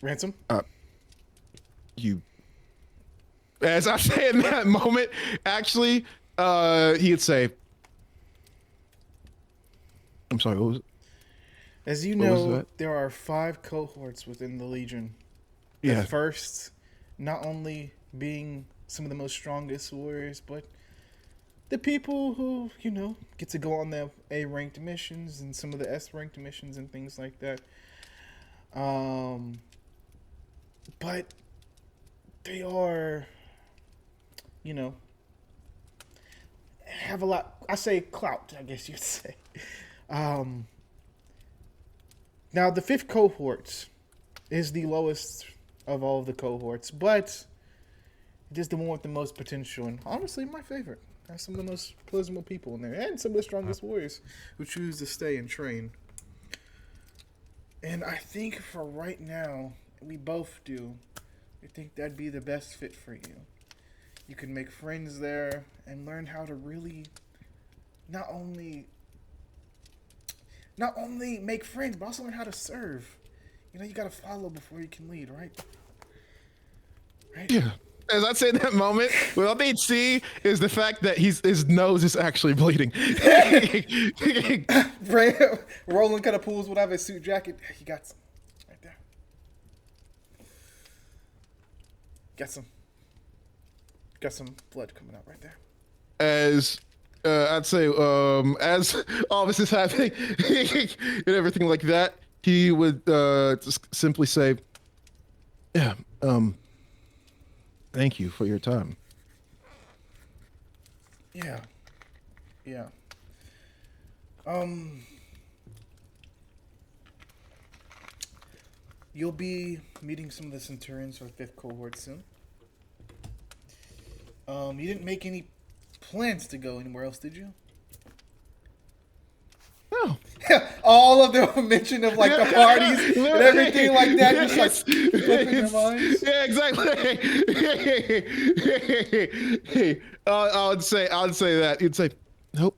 Ransom. You. As I say in that moment, actually, he'd say, "I'm sorry. What was it?" As you What was know, that? there are 5 cohorts within the Legion. Yeah. The first, not only being some of the most strongest warriors, but the people who, get to go on the A-ranked missions and some of the S-ranked missions and things like that. But they are, have a lot, I say clout, I guess you'd say. Now, the 5th cohort is the lowest of all of the cohorts, but it is the one with the most potential, and honestly, my favorite. Has some of the most charismatic people in there, and some of the strongest warriors who choose to stay and train. And I think for right now, we both do. I think that'd be the best fit for you. You can make friends there and learn how to really not only make friends, but also learn how to serve. You gotta follow before you can lead, right? Right? Yeah. As I'd say in that moment, what all they'd see is the fact that his nose is actually bleeding. Roland kind of pulls one out of his suit jacket. You got some. Right there. Got some blood coming out right there. As I'd say, as all this is happening and everything like that, he would just simply say, "Yeah, thank you for your time." Yeah. You'll be meeting some of the Centurions for the 5th cohort soon. You didn't make any plans to go anywhere else, did you? No. All of the mention of like the parties and everything like that, just like flipping their minds. Yeah, exactly. I would say that you'd say, "Nope,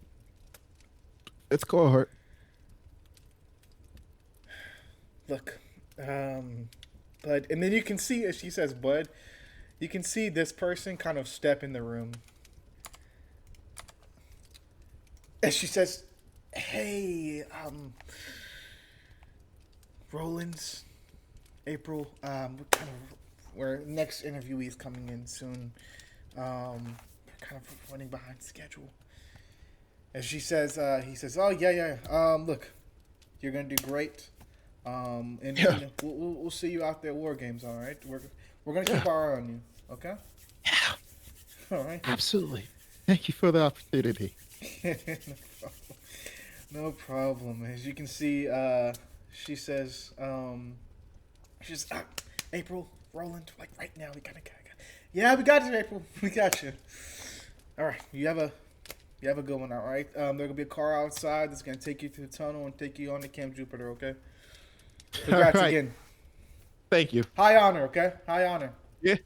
it's cohort." Look, Bud, and then you can see as she says, "Bud," you can see this person kind of step in the room. As she says, "Hey, Roland's April, where next interviewee is coming in soon. We're kind of running behind schedule." As she says, he says, "Oh yeah. Look, you're gonna do great. And Yeah. we'll see you out there at War Games. All right, we're gonna keep our eye on you. Okay." Yeah, All right. absolutely. Thank you for the opportunity. No problem. As you can see, she says, she's April, Roland, like right now, we gotta. Yeah, we got you, April. We got you. All right, you have a good one. All right. There's gonna be a car outside that's gonna take you through the tunnel and take you on to Camp Jupiter. Okay. Congrats All right. again. Thank you. High honor. Okay. High honor. Yeah.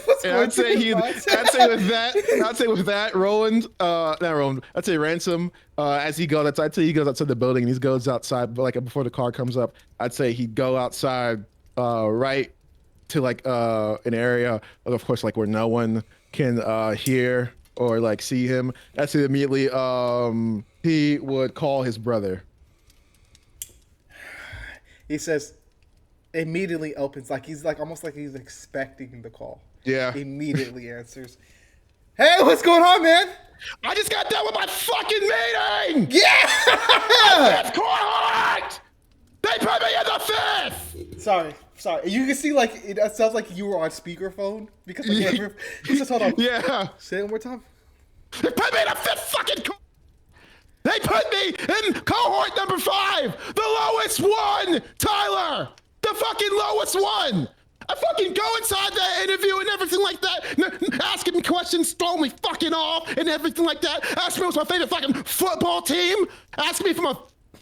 What's And going I'd say through your mind? I'd say with that, Roland, not Roland, I'd say Ransom, as he goes outside, I'd say he goes outside the building and he goes outside, but like before the car comes up, I'd say he'd go outside, right to like an area, of course, like where no one can hear or like see him. I'd say immediately, he would call his brother. He says, immediately opens, like he's like almost like he's expecting the call. Yeah. Immediately answers. Hey, what's going on, man? I just got done with my fucking meeting! Yeah! Fifth cohort! They put me in the fifth! Sorry. You can see like it sounds like you were on speakerphone because like, just hold on. Yeah. Say it one more time. They put me in the fifth fucking cohort! They put me in cohort number 5! The lowest one, Tyler! The fucking lowest one! I fucking go inside that interview and everything like that, asking me questions, throwing me fucking off and everything like that. Asking me what's my favorite fucking football team. Asking me if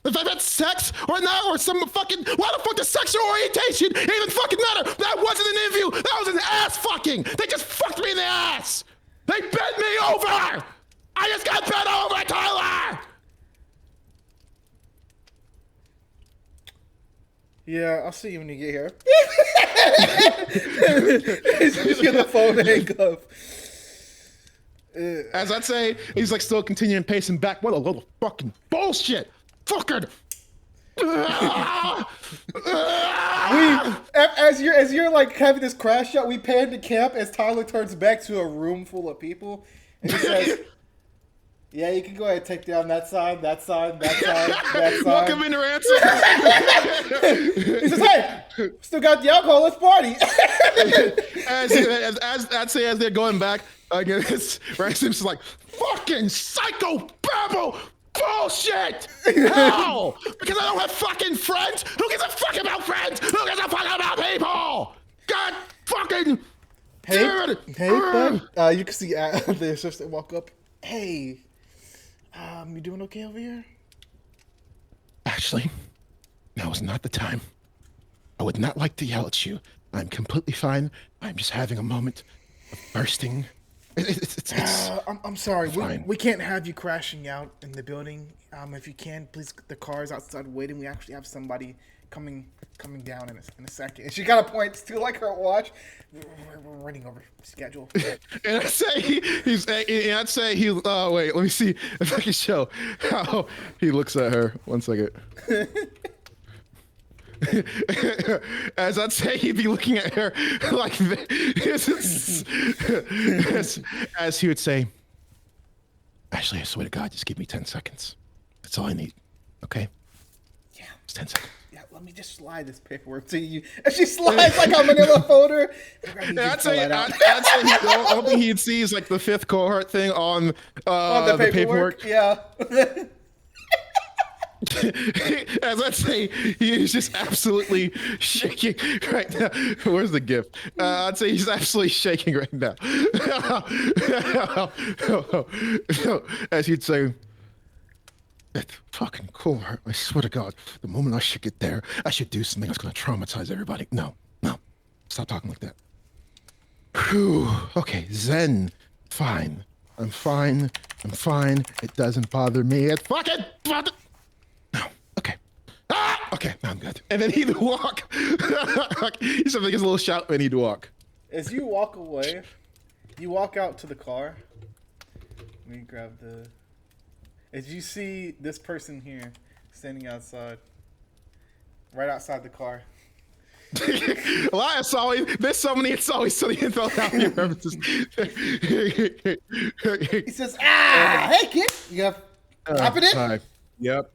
I've had sex or not, or some fucking, why the fuck does sexual orientation even fucking matter? That wasn't an interview, that was an ass fucking. They just fucked me in the ass. They bent me over. I just got bent over, Tyler. Yeah, I'll see you when you get here. Just get the phone and hang up. As I'd say, he's like still continuing pacing back. What a little fucking bullshit. Fucker. As you're like having this crash out, we pan to camp as Tyler turns back to a room full of people and he says, "Yeah, you can go ahead and take down that sign, that sign, that sign, that sign." Welcome in, ransom. He says, "Hey, still got the alcohol. Let's party." as they're going back, it's Ransom's like fucking psycho babble bullshit. How? Because I don't have fucking friends. Who gives a fuck about friends? Who gives a fuck about people? God fucking. Hey, bud. You can see the assistant walk up. Hey, you doing okay over here? Ashley, now is not the time. I would not like to yell at you. I'm completely fine. I'm just having a moment of bursting. I'm sorry. Fine. We can't have you crashing out in the building. If you can, please. The car's outside waiting. We actually have somebody coming down in a second. And she kind of points to like her watch. We're running over schedule. And I'd say he. Oh wait, let me see if I can show how he looks at her. 1 second. As I'd say, he'd be looking at her like this. As he would say, "Ashley, I swear to God, just give me 10 seconds. That's all I need. Okay? Yeah. It's 10 seconds." Yeah, let me just slide this paperwork to you. And she slides like a manila folder. I'd say the only thing he'd see is like the 5th cohort thing on the paperwork. Yeah. As I'd say, he is just absolutely shaking right now. Where's the gift? I'd say he's absolutely shaking right now. As he'd say, "That fucking cohort, I swear to God, the moment I should get there, I should do something that's going to traumatize everybody." No, stop talking like that. Whew. Okay, Zen, fine. I'm fine. It doesn't bother me. It fucking bother. No, okay. Okay, now I'm good. And then he'd walk. He's something, gets a little shout, and he'd walk. As you walk away, you walk out to the car. Let me grab the. As you see this person here standing outside, right outside the car. Well, it's always there's so many. It's always so many Philadelphia references. He says, hey kid, you have Cupid in?" Hi. Yep.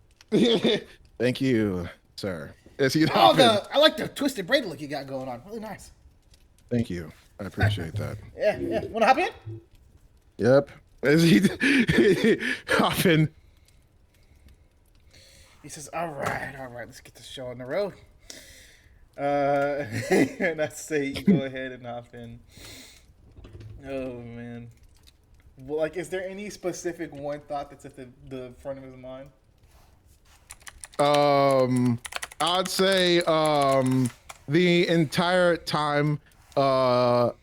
Thank you, sir. Is he I like the twisted braid look you got going on. Really nice. Thank you. I appreciate that. Yeah. Wanna hop in? Yep. As he hop in. He says, all right, let's get this show on the road. And I say you go ahead and hop in. Oh man. Well, like, is there any specific one thought that's at the front of his mind? I'd say the entire time all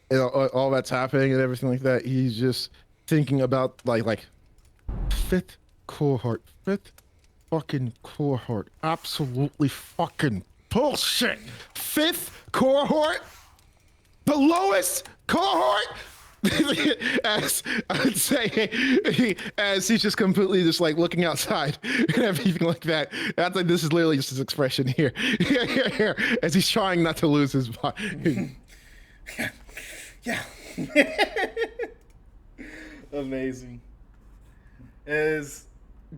that's happening and everything like that, he's just thinking about like 5th cohort, 5th fucking cohort, absolutely fucking bullshit. 5th cohort, the lowest cohort. As I'd say, as he's just completely just like looking outside and everything like that. I'd say this is literally just his expression here, as he's trying not to lose his mind. Yeah. Amazing. As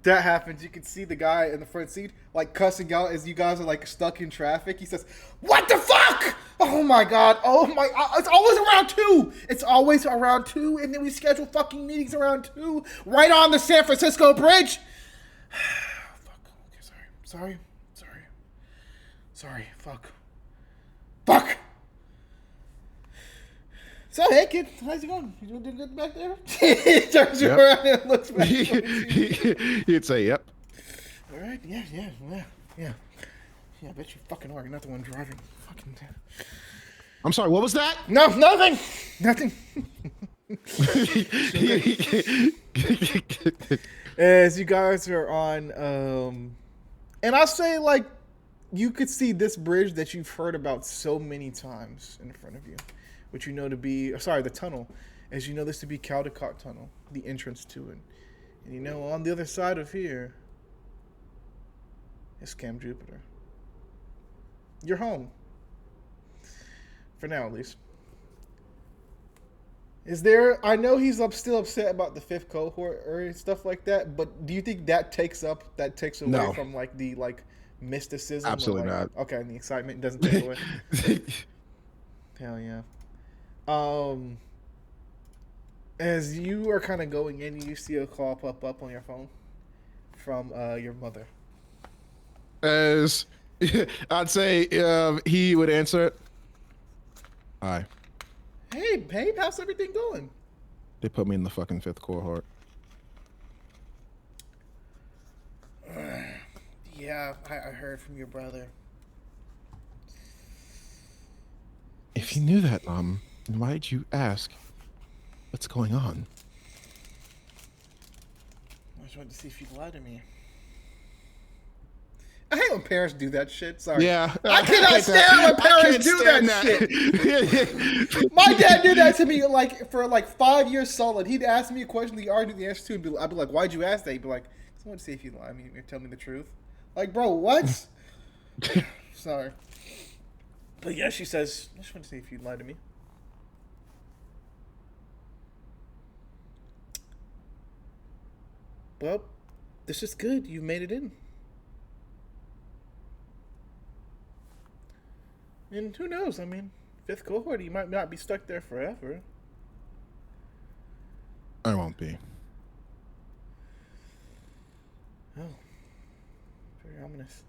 that happens, you can see the guy in the front seat like cussing out as you guys are like stuck in traffic. He says, "What the fuck? Oh my god! Oh my! It's always around 2. It's always around 2, and then we schedule fucking meetings around 2, right on the San Francisco Bridge." Fuck. Okay, sorry. Fuck. So, hey, kid, how's it going? You doing good back there? He turns around and looks back. He'd say, yep. All right, yeah. Yeah, I bet you fucking are. You're not the one driving. Fucking. I'm sorry, what was that? No, nothing. As you guys are on, and I'll say, like, you could see this bridge that you've heard about so many times in front of you. Which you know to be, the tunnel, as you know this to be Caldecott Tunnel, the entrance to it. And you know, on the other side of here is Camp Jupiter. You're home. For now, at least. I know he's still upset about the 5th cohort or stuff like that, but do you think that takes away from, like, the, like, mysticism? Absolutely not. Okay, and the excitement doesn't take away? Hell yeah. As you are kind of going in, you see a call pop up on your phone from your mother. As I'd say he would answer it. Hi. Hey, babe, how's everything going? They put me in the fucking 5th cohort. Yeah, I heard from your brother. If you knew that, then why did you ask? What's going on? I just wanted to see if you'd lie to me. I hate when parents do that shit. Sorry. Yeah. I cannot stand when parents do that shit. My dad did that to me for 5 years solid. He'd ask me a question he already knew the answer to. I'd be like, "Why'd you ask that?" He'd be like, "I want to see if you lie. I mean, you're telling me the truth." Like, bro, what? Sorry. But yeah, she says, "I just want to see if you'd lie to me." Well, this is good. You made it in. And who knows? I mean, 5th cohort, you might not be stuck there forever. I won't be. Oh. Very ominous.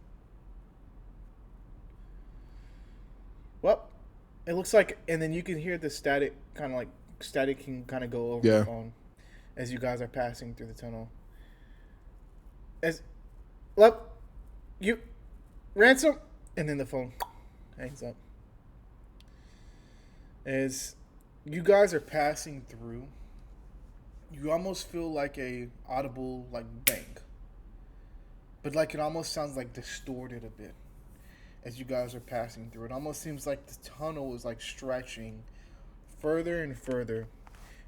Well, it looks like, and then you can hear the static can kind of go over the phone as you guys are passing through the tunnel. Ransom, and then the phone hangs up. As you guys are passing through, you almost feel like a audible bang, but it almost sounds distorted a bit as you guys are passing through. It almost seems like the tunnel is stretching further and further,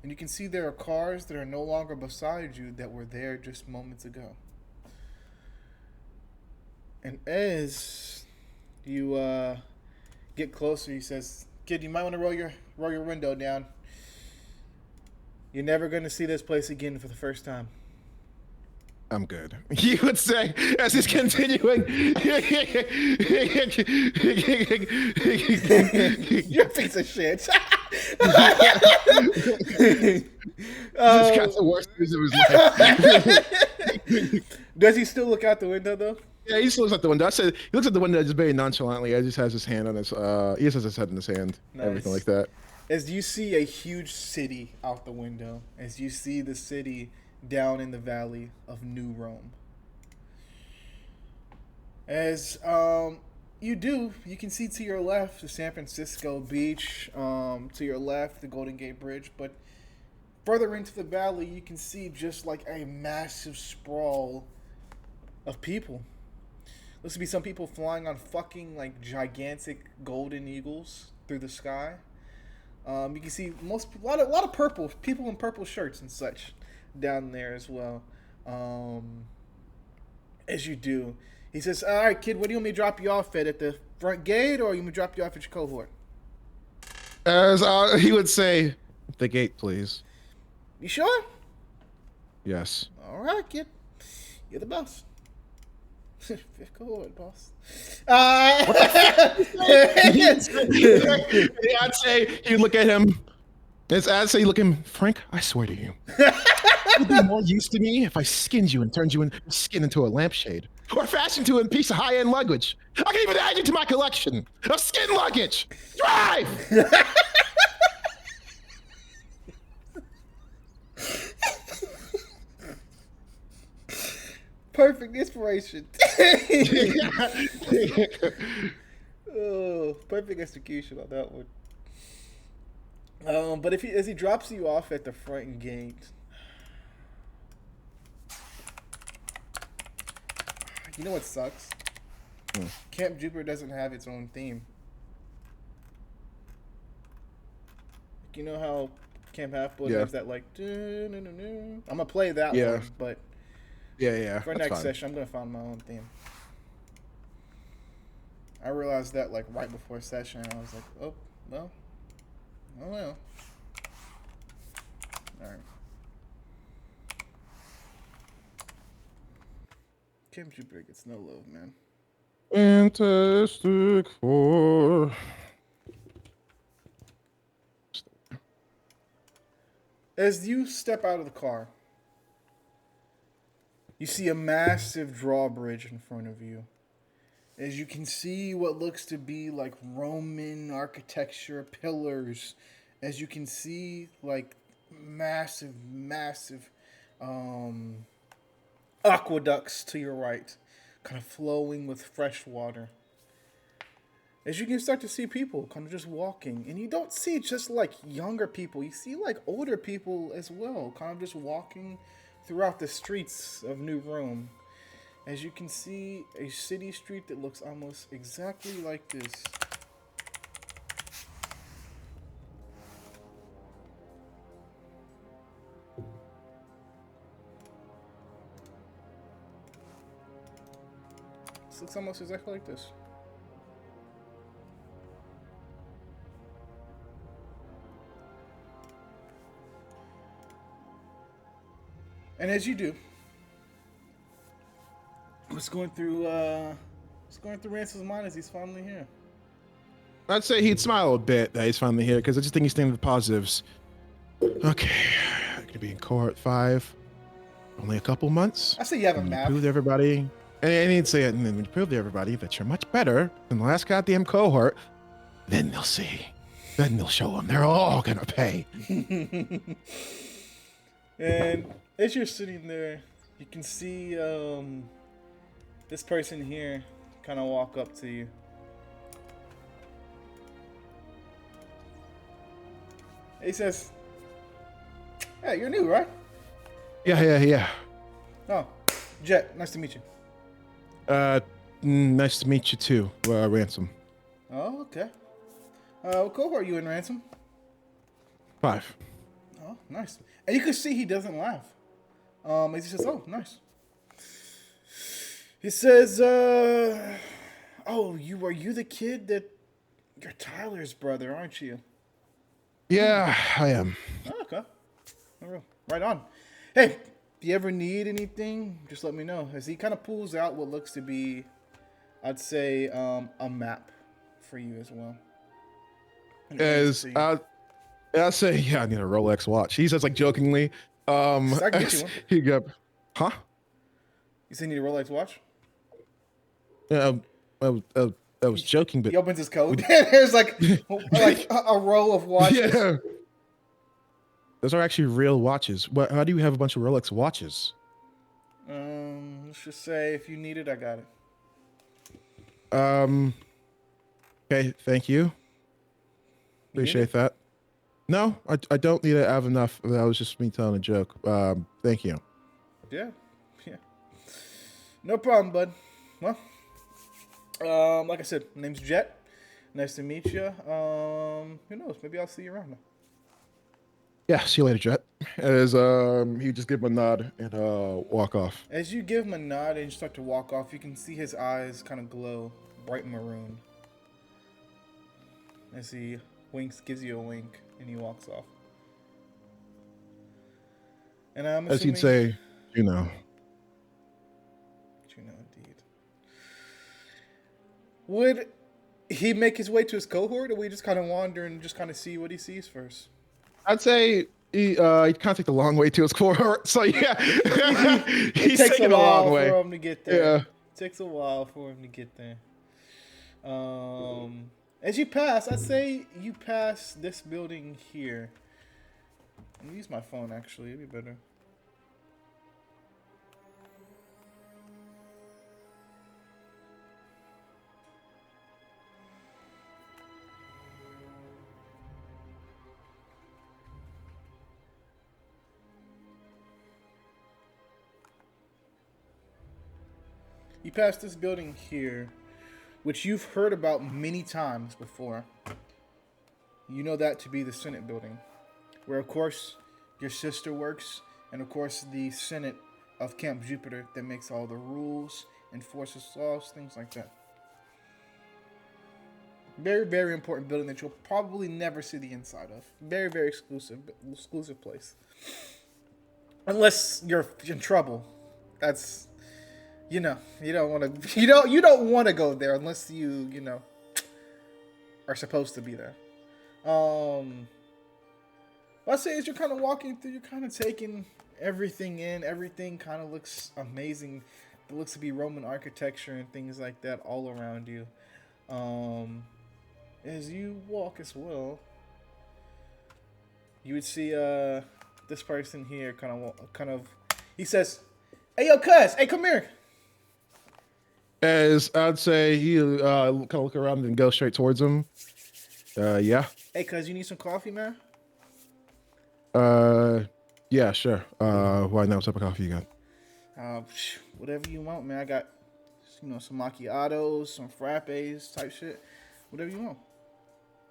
and you can see there are cars that are no longer beside you that were there just moments ago. And as you get closer, he says, "Kid, you might want to roll your window down. You're never going to see this place again for the first time." I'm good. He would say as he's continuing. You're a piece of shit. Just got the worst news of his life. Does he still look out the window though? Yeah, he still looks at the window. I said he looks at the window just very nonchalantly. He just has his hand on his. He just has his head in his hand. Nice. Everything like that. As you see a huge city out the window, as you see the city down in the valley of New Rome. As you can see to your left the San Francisco beach. To your left the Golden Gate Bridge, but further into the valley you can see just a massive sprawl of people. Looks to be some people flying on fucking gigantic golden eagles through the sky. You can see a lot of purple people in purple shirts and such down there as well. As you do, he says, "All right, kid, what do you want me to drop you off at the front gate, or you want me to drop you off at your cohort?" As he would say, "The gate, please." You sure? Yes. All right, kid. You're the boss. Fifth cohort, boss. What the I'd say he'd look at him. I'd say, look at him, Frank. I swear to you, you'd be more used to me if I skinned you and turned you skin into a lampshade, or fashioned you a piece of high-end luggage. I can even add you to my collection of skin luggage. Drive. Perfect inspiration. Oh, perfect execution on that one. But as he drops you off at the front gate, you know what sucks? Camp Jupiter doesn't have its own theme. You know how Camp Half Blood has that like. I'm gonna play that one, but yeah. for next session, I'm gonna find my own theme. I realized that like right before session, I was like, oh well. All right. Camp Jupiter gets no love, man. Fantastic Four. As you step out of the car, you see a massive drawbridge in front of you. As you can see what looks to be like Roman architecture pillars. As you can see like massive aqueducts to your right, kind of flowing with fresh water. As you can start to see people kind of just walking, and you don't see just like younger people, you see like older people as well, kind of just walking throughout the streets of New Rome. As you can see a city street that looks almost exactly like this. This looks almost exactly like this. And as you do, what's going through Rancel's mind as he's finally here? I'd say he'd smile a bit that he's finally here, because I just think he's thinking of the positives. Okay, I'm gonna be in cohort 5. Only a couple months. I say you have a map. Prove to everybody, and he'd say it, and then when you prove to everybody that you're much better than the last goddamn cohort, then they'll see. Then they'll show them. They're all gonna pay. And as you're sitting there, you can see this person here kind of walk up to you. He says, "Hey, you're new, right?" Yeah. Oh, Jet, nice to meet you. Nice to meet you too, Ransom. Oh, okay. What cohort are you in, Ransom? 5. Oh, nice. And you can see he doesn't laugh. He says, "Oh, nice." He says, "Oh, are you the kid that you're Tyler's brother, aren't you?" Yeah, I am. Oh, okay. Right on. Hey, if you ever need anything, just let me know. As he kind of pulls out what looks to be, I'd say, a map for you as well. I'll say, yeah, I need a Rolex watch. He says like jokingly. I can get you one. He go, huh? You say you need a Rolex watch? Yeah, I was joking, but he opens his coat. There's like a row of watches. Yeah. Those are actually real watches. How do you have a bunch of Rolex watches? Let's just say if you need it, I got it. Okay, thank you. Appreciate that. No, I don't need it. I have enough. That was just me telling a joke. Thank you. Yeah. No problem, bud. Well, like I said, my name's Jet. Nice to meet you. Who knows? Maybe I'll see you around now. Yeah, see you later, Jet. As he just give him a nod and walk off. As you give him a nod and you start to walk off, you can see his eyes kind of glow bright maroon. As he winks, gives you a wink, and he walks off. And I'm As he'd assuming, say, you know. indeed. Would he make his way to his cohort, or we just kind of wander and just kind of see what he sees first? I'd say he'd kind of take the long way to his core. So yeah, It he's takes a taking the long while way. for him to get there. Yeah. It takes a while for him to get there. As you pass, I'd say you pass this building here. I'm gonna use my phone actually, it'd be better. You pass this building here, which you've heard about many times before. You know that to be the Senate building, where of course your sister works, and of course the Senate of Camp Jupiter that makes all the rules, enforces laws, things like that. Very, very important building that you'll probably never see the inside of. Very, very exclusive place. Unless you're in trouble. That's, you don't want to, you don't want to go there unless you are supposed to be there. What I say is you're kind of walking through, you're kind of taking everything in. Everything kind of looks amazing. It looks to be Roman architecture and things like that all around you. As you walk as well, you would see this person here kind of. He says, "Hey, yo, cuz, hey, come here." As I'd say, he kind of look around and go straight towards him. Yeah. Hey, cuz, you need some coffee, man? Yeah, sure. Why not? What type of coffee you got? Whatever you want, man. I got, some macchiatos, some frappes, type shit. Whatever you want.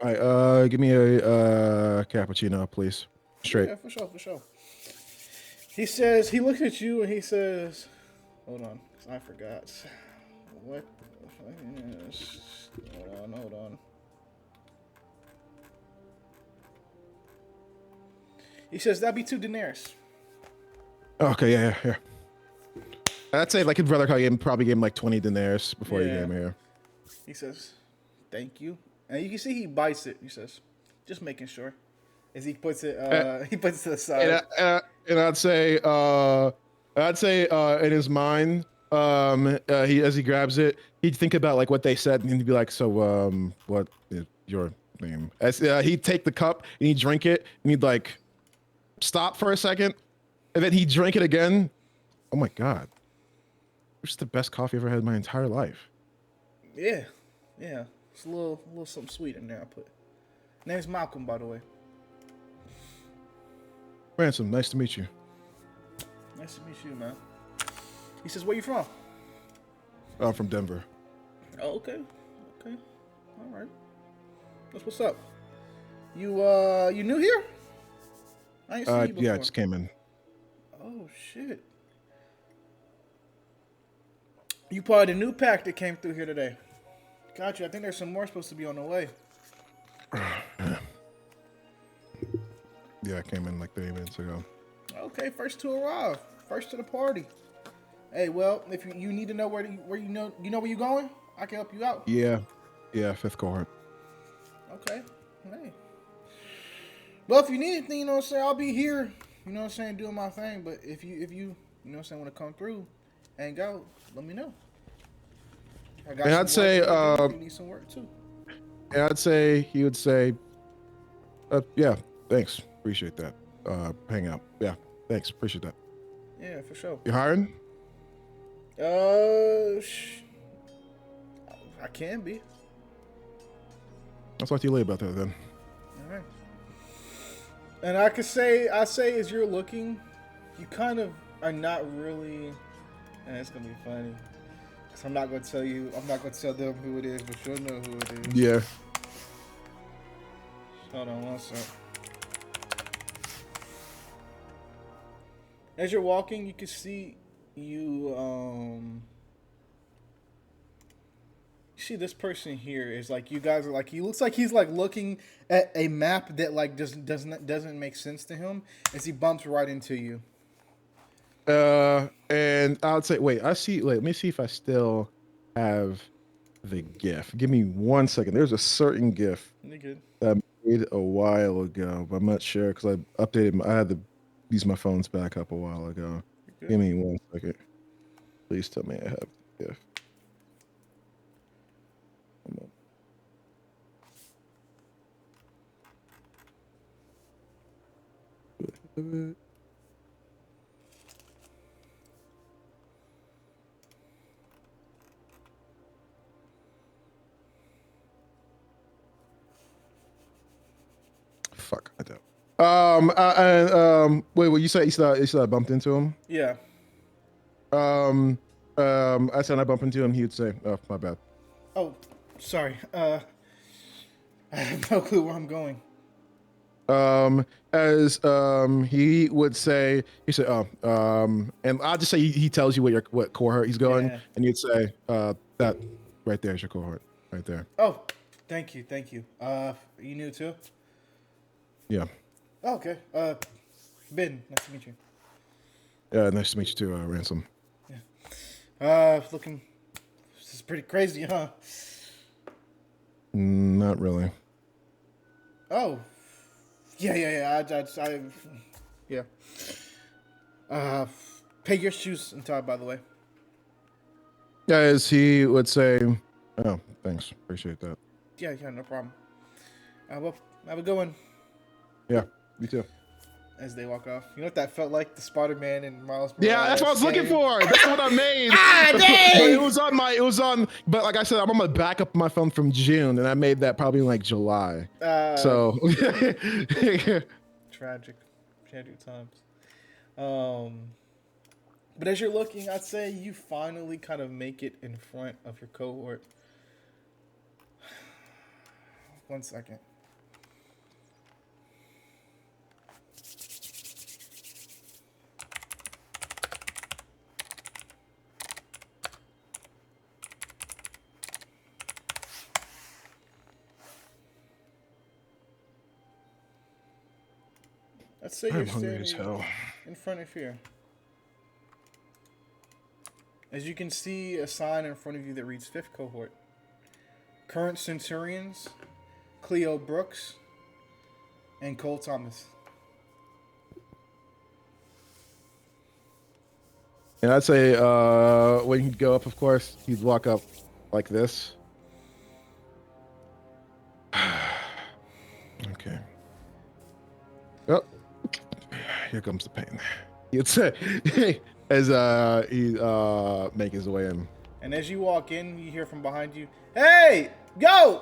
All right. Give me a cappuccino, please. Straight. Yeah, for sure. He says, he looks at you and he says, hold on, 'cause I forgot. What the fuck is, hold on. He says, that'd be 2 denarii. Okay, yeah. I'd say like his brother probably gave him like 20 denarii before he came here. He says, thank you. And you can see he bites it. He says, just making sure. As he puts it, he puts it to the side. And I'd say, in his mind, as he grabs it, he'd think about like what they said, and he'd be like, "So, what is your name?" As he'd take the cup and he'd drink it, and he'd like stop for a second, and then he'd drink it again. Oh my god, this is the best coffee I've ever had in my entire life. Yeah. It's a little something sweet in there. I put. Name's Malcolm, by the way. Ransom, nice to meet you. Nice to meet you, man. He says, where you from? I'm from Denver. Oh, okay. All right. That's what's up. You new here? I ain't seen you before. Yeah, I just came in. Oh shit. You part of the new pack that came through here today. Got you. I think there's some more supposed to be on the way. Yeah, I came in like 30 minutes ago. Okay, first to arrive, first to the party. Hey, well, if you need to know where you know where you're going, I can help you out. Yeah, 5th cohort. Okay, hey. Well, if you need anything, you know what I'm saying, I'll be here. You know what I'm saying, doing my thing. But if you know what I'm saying, want to come through and go, let me know. I got. And I'd say, you need some work too. And I'd say he would say, yeah, thanks. Appreciate that. Hang out. Yeah, thanks. Appreciate that. Yeah, for sure. You hiring? I can be. I'll talk to you later about that then. All right. And I say as you're looking, you kind of are not really, and it's gonna be funny. Cause I'm not gonna tell them who it is, but you'll know who it is. Yeah. Hold on one sec. As you're walking, you can see you see this person here is like, you guys are like, he looks like he's like looking at a map that like just doesn't make sense to him as he bumps right into you. And I'll say, wait, I see. Wait, let me see if I still have the GIF. Give me 1 second. There's a certain GIF You're good. that I made a while ago, but I'm not sure because I updated. I had to use my phone's backup a while ago. You're Give good. me 1 second. Please tell me I have the GIF. Hold on. Fuck, I don't. Wait, what you said? You said I bumped into him. Yeah. Um, I said I bumped into him. He would say, "Oh, my bad." Oh, sorry. I have no clue where I'm going. As he would say, he said, "Oh, and I'll just say he tells you what cohort he's going, Yeah. and you'd say, that right there is your cohort, right there." Oh, thank you, thank you. You new too? Yeah, Oh, okay. Ben, nice to meet you. yeah. Nice to meet you too, Ransom. Looking. This is pretty crazy, huh? Not really. Oh, yeah. Yeah. Uh, pay your shoes and tie, by the way. Yeah, as he would say, "Oh, thanks, appreciate that." Yeah, no problem. Well, have a good one. Yeah, me too. As they walk off. You know what that felt like? The Spider-Man and Miles Yeah, that's what I Morales was looking game? for. That's what I made. Ah, But dang! it was on, but like I said, I'm on my backup of my phone from June, and I made that probably in like July. So Tragic times. But as you're looking, I'd say you finally kind of make it in front of your cohort. 1 second. Let's say you're I'm hungry as standing hell. in front of here. As you can see a sign in front of you that reads 5th cohort. Current Centurions, Cleo Brooks, and Cole Thomas. And I'd say when he'd go up, of course, he'd walk up like this. Okay. Oh, here comes the pain. He'd say, as he make his way in. And as you walk in, you hear from behind you, "Hey, go!"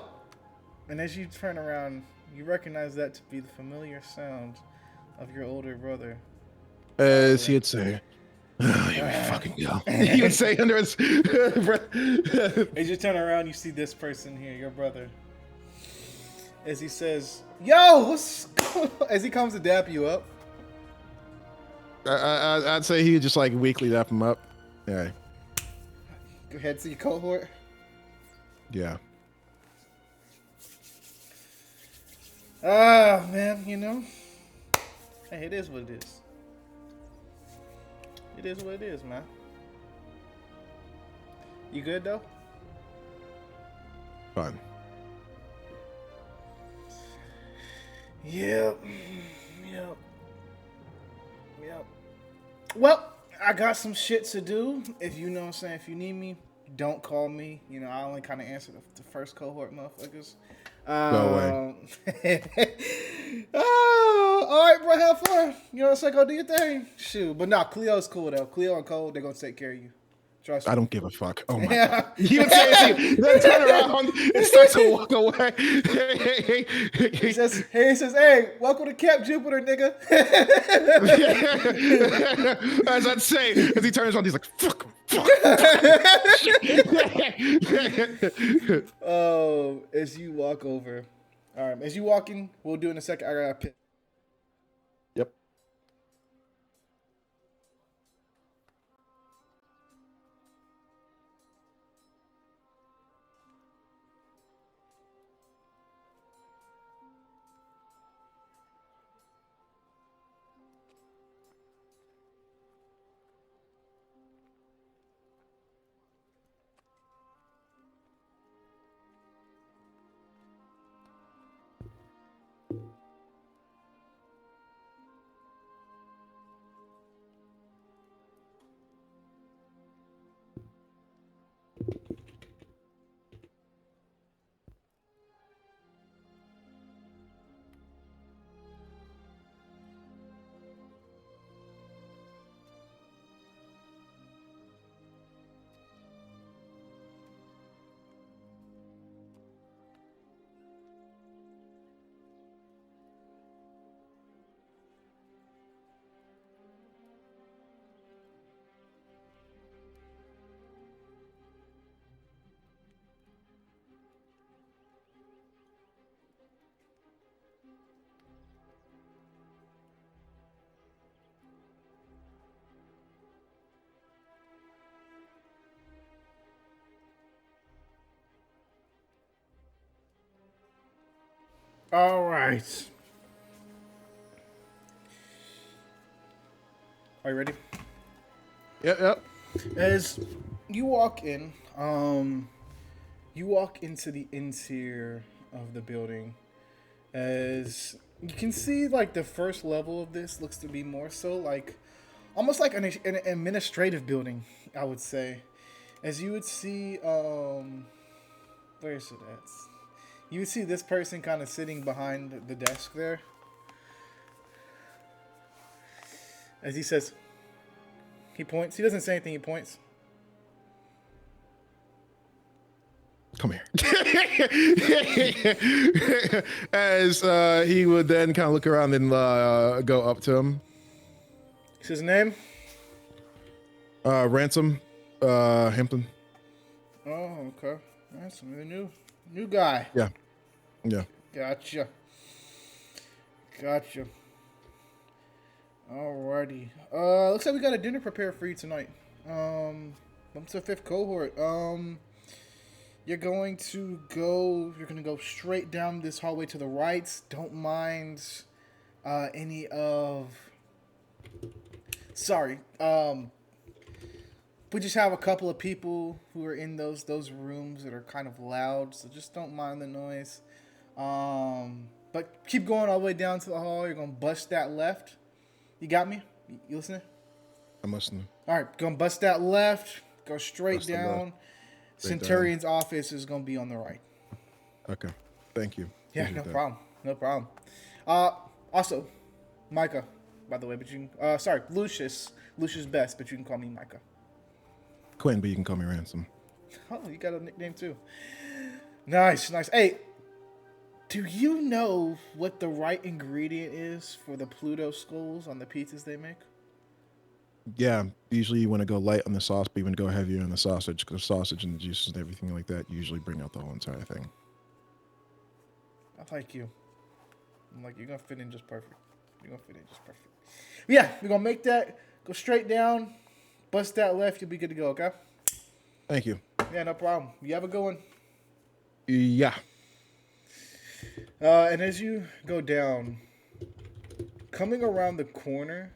And as you turn around, you recognize that to be the familiar sound of your older brother. As he'd say, "Oh, here we fucking go." He would say under his breath. As you turn around, you see this person here, your brother. As he says, "Yo, what's?" As he comes to dap you up. I'd say he would just like weekly dap him up. Yeah. Go ahead, see your cohort. Yeah. Ah, man, you know. Hey, it is what it is. It is what it is, man. You good though? Fine. Yep. Well, I got some shit to do. If you know what I'm saying, if you need me, don't call me. You know, I only kind of answer the first cohort motherfuckers. Go away. Oh, all right, bro, have fun. You know what I'm saying? Go do your thing. Shoot. But nah, Cleo's cool, though. Cleo and Cole, they're going to take care of you. Trust me. I don't give a fuck. Oh my god. He would say it, then turn around and start to walk away. He says, hey, welcome to Camp Jupiter, nigga. As I'd say, as he turns around, he's like, fuck. Oh, as you walk over. All right, as you walk in, we'll do it in a second. I got to pick. Yep. All right. Are you ready? Yep, yep. As you walk in, you walk into the interior of the building. As you can see, like the first level of this looks to be more so like almost like an administrative building, I would say. As you would see, where is it at? You would see this person kind of sitting behind the desk there. As he says, he points. He doesn't say anything. He points. Come here. As he would then kind of look around and go up to him. He says, name. Ransom, Hampton. Oh, okay. That's a new guy. Yeah. Yeah. Gotcha. Alrighty. Looks like we got a dinner prepared for you tonight. Welcome to the 5th cohort. You're gonna go straight down this hallway to the right. Don't mind any of sorry. We just have a couple of people who are in those rooms that are kind of loud, so just don't mind the noise. But keep going all the way down to the hall. You're gonna bust that left. You got me? You listening? I'm listening. All right, gonna bust that left. Go straight Bust the down. left. Centurion's office is gonna be on the right. Okay. Thank you. Yeah, Appreciate no that. problem. Also, Micah, by the way, but you can, sorry, Lucius Best, but you can call me Micah. Quinn, but you can call me Ransom. Oh, you got a nickname too. Nice. Hey, do you know what the right ingredient is for the Pluto skulls on the pizzas they make? Yeah, usually you want to go light on the sauce, but you want to go heavier on the sausage, because the sausage and the juices and everything like that usually bring out the whole entire thing. I like you. I'm like, you're gonna fit in just perfect. Yeah, we're gonna make that. Go straight down. Bust that left. You'll be good to go, okay? Thank you. Yeah, no problem. You have a good one. Yeah. And as you go down, coming around the corner,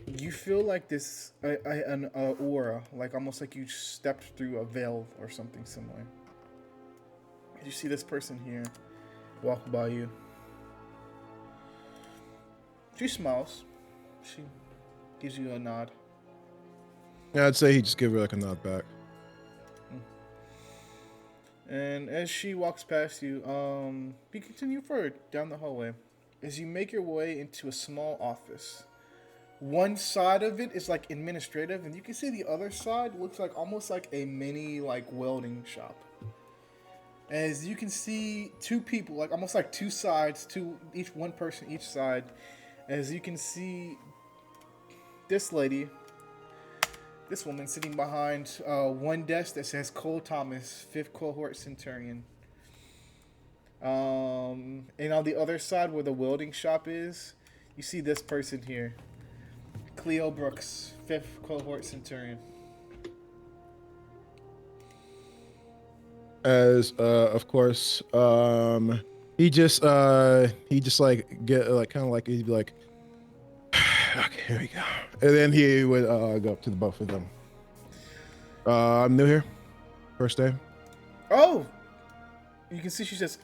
you feel like this an aura, like almost like you stepped through a veil or something similar. You see this person here walk by you. She smiles. She gives you a nod. Yeah, I'd say he just give her like a nod back. And as she walks past you, you continue forward down the hallway. As you make your way into a small office. One side of it is like administrative, and you can see the other side looks like almost like a mini like welding shop. As you can see two people, like almost like two sides, one person each side. As you can see this woman sitting behind one desk that says Cole Thomas, 5th cohort Centurion. And on the other side where the welding shop is, you see this person here. Cleo Brooks, 5th cohort Centurion. As of course, he just like get like kind of like he'd be like, okay, here we go, and then he would go up to the both of them. I'm new here, first day. Oh, you can see she says,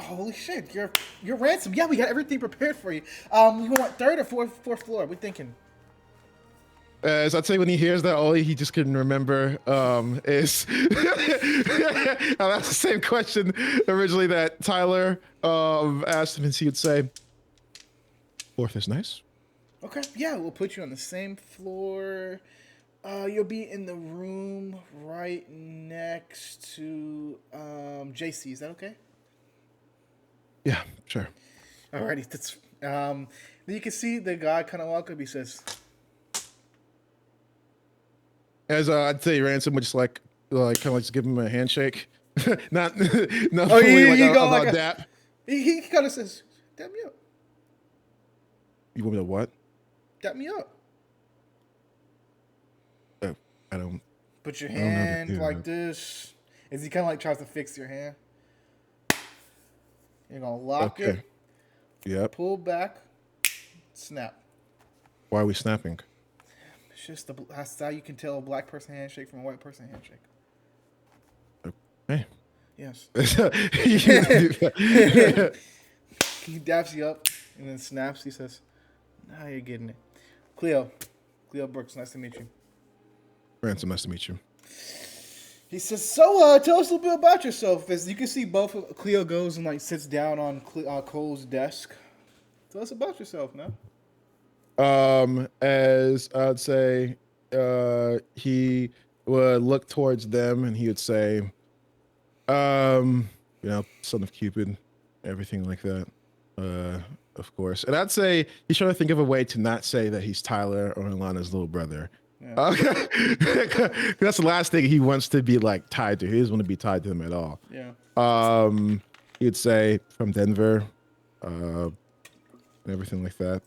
Holy shit, you're ransom. Yeah, we got everything prepared for you. You want third or fourth floor? We're thinking. As I'd say, when he hears that, all he just couldn't remember is now, that's the same question originally that Tyler asked him, and he would say, "Fourth is nice." Okay, yeah, we'll put you on the same floor. You'll be in the room right next to JC. Is that okay? Yeah, sure. Alrighty, that's then you can see the guy kind of walk up. He says, As I'd say, Ransom would just kind of like just give him a handshake, not not "Oh, fully like you go a like a." dap. He kind of says, "Dap me up, You want me to what? dap me up." Oh, I don't. Put your I don't know how to hand do like that. this. As he kind of like tries to fix your hand. You're gonna lock Okay. it, Yep. pull back, snap. Why are we snapping? It's just that's how you can tell a black person handshake from a white person handshake. Hey. Yes. You- He daps you up and then snaps. He says, "Now you're getting it." Cleo Brooks, nice to meet you. Ransom, nice to meet you. He says, "So, tell us a little bit about yourself." As you can see, both of Cleo goes and like sits down on Cole's desk. Tell us about yourself, man. As I'd say, he would look towards them and he would say, son of Cupid, everything like that. Of course. And I'd say he's trying to think of a way to not say that he's Tyler or Alana's little brother. Yeah. That's the last thing he wants to be like tied to. He doesn't want to be tied to them at all. Yeah. He'd say from Denver, and everything like that.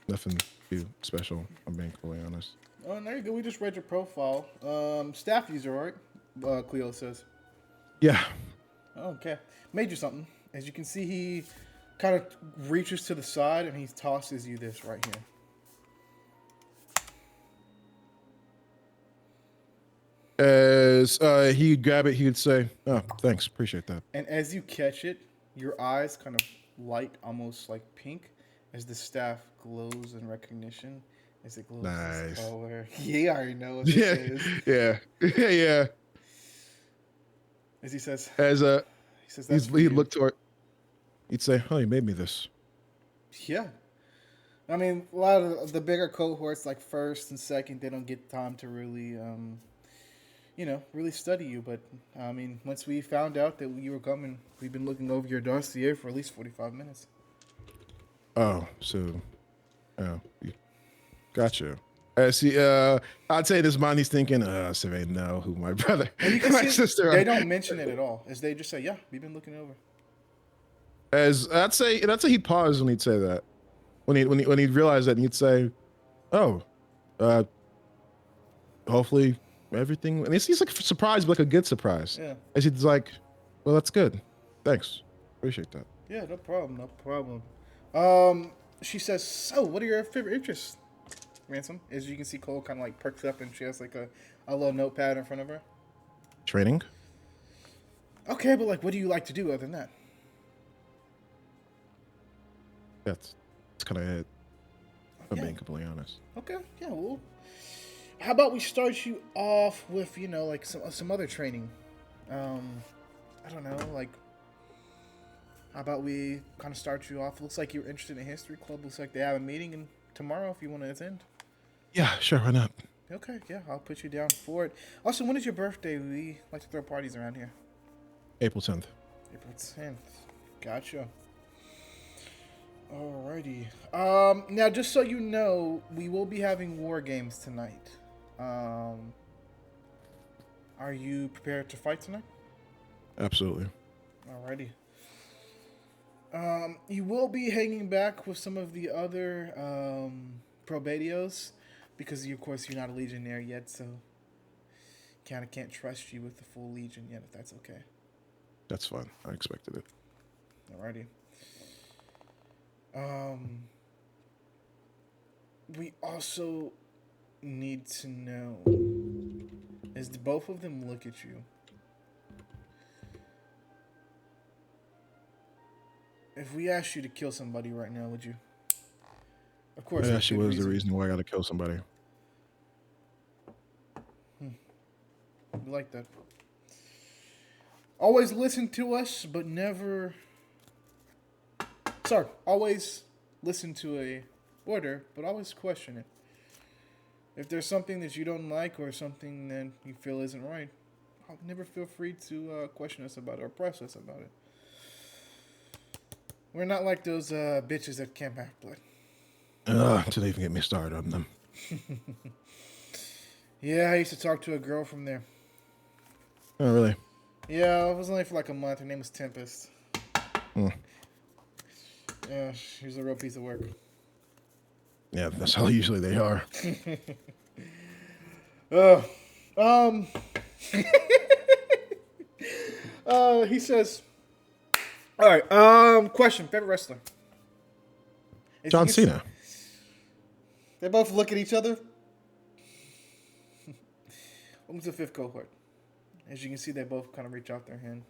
Nothing too special. I'm being fully honest. Oh, there you go. We just read your profile. Staff user, right? Cleo says. Yeah. Oh, okay. Made you something. As you can see, he kind of reaches to the side and he tosses you this right here. As he'd grab it, he would say, "Oh, thanks, appreciate that." And as you catch it, your eyes kind of light almost like pink as the staff glows in recognition as it glows Nice. this color. Yeah, I already know what this Yeah, is. yeah. As he says, that's for He'd you. look toward. He'd say, "Oh, you made me this." Yeah. I mean, a lot of the bigger cohorts, like first and second, they don't get time to really, really study you. But, I mean, once we found out that you were coming, we've been looking over your dossier for at least 45 minutes. Oh, so, gotcha. See, I'd say this man, he's thinking, so they know who my brother, And you can my see sister they are. don't mention it at all. As they just say, yeah, we've been looking over. As I'd say he'd pause when he'd say that. When he'd realize that, and he'd say, "Oh, hopefully everything." And he's like surprised, but like a good surprise. Yeah. As he's like, "Well, that's good. Thanks, appreciate that." Yeah, no problem, no problem. She says, so what are your favorite interests, Ransom? As you can see, Cole kind of like perks up and she has like a little notepad in front of her. Training. Okay, but like, what do you like to do other than that? That's kind of it. I'm Yeah. being completely honest. Okay, yeah, well, how about we start you off with, like some other training? I don't know, like, how about we kind of start you off? Looks like you're interested in history club. Looks like they have a meeting tomorrow if you want to attend. Yeah, sure. Why not? Okay, yeah, I'll put you down for it. Also, when is your birthday? We like to throw parties around here. April 10th. April 10th. Gotcha. Alrighty. Now, just so you know, we will be having war games tonight. Are you prepared to fight tonight? Absolutely. Alrighty. You will be hanging back with some of the other probadios because, of course, you're not a legionnaire yet, so kind of can't trust you with the full legion yet, if that's okay. That's fine. I expected it. Alrighty. We also need to know, as both of them look at you, if we asked you to kill somebody right now, would you? Of course, That for actually good was the reason. reason why I got to kill somebody. We like that. Always listen to us, but never. Sorry, always listen to a order, but always question it. If there's something that you don't like or something that you feel isn't right, never feel free to question us about it or press us about it. We're not like those bitches at Camp Half Blood. Until they even get me started on them. Yeah, I used to talk to a girl from there. Oh, really? Yeah, it was only for like a month. Her name was Tempest. Hmm. Yeah, she was a real piece of work. Yeah, that's how usually they are. Uh, um, he says, all right, question, favorite wrestler? John Cena. They both look at each other. Welcome to the fifth cohort. As you can see, they both kind of reach out their hand.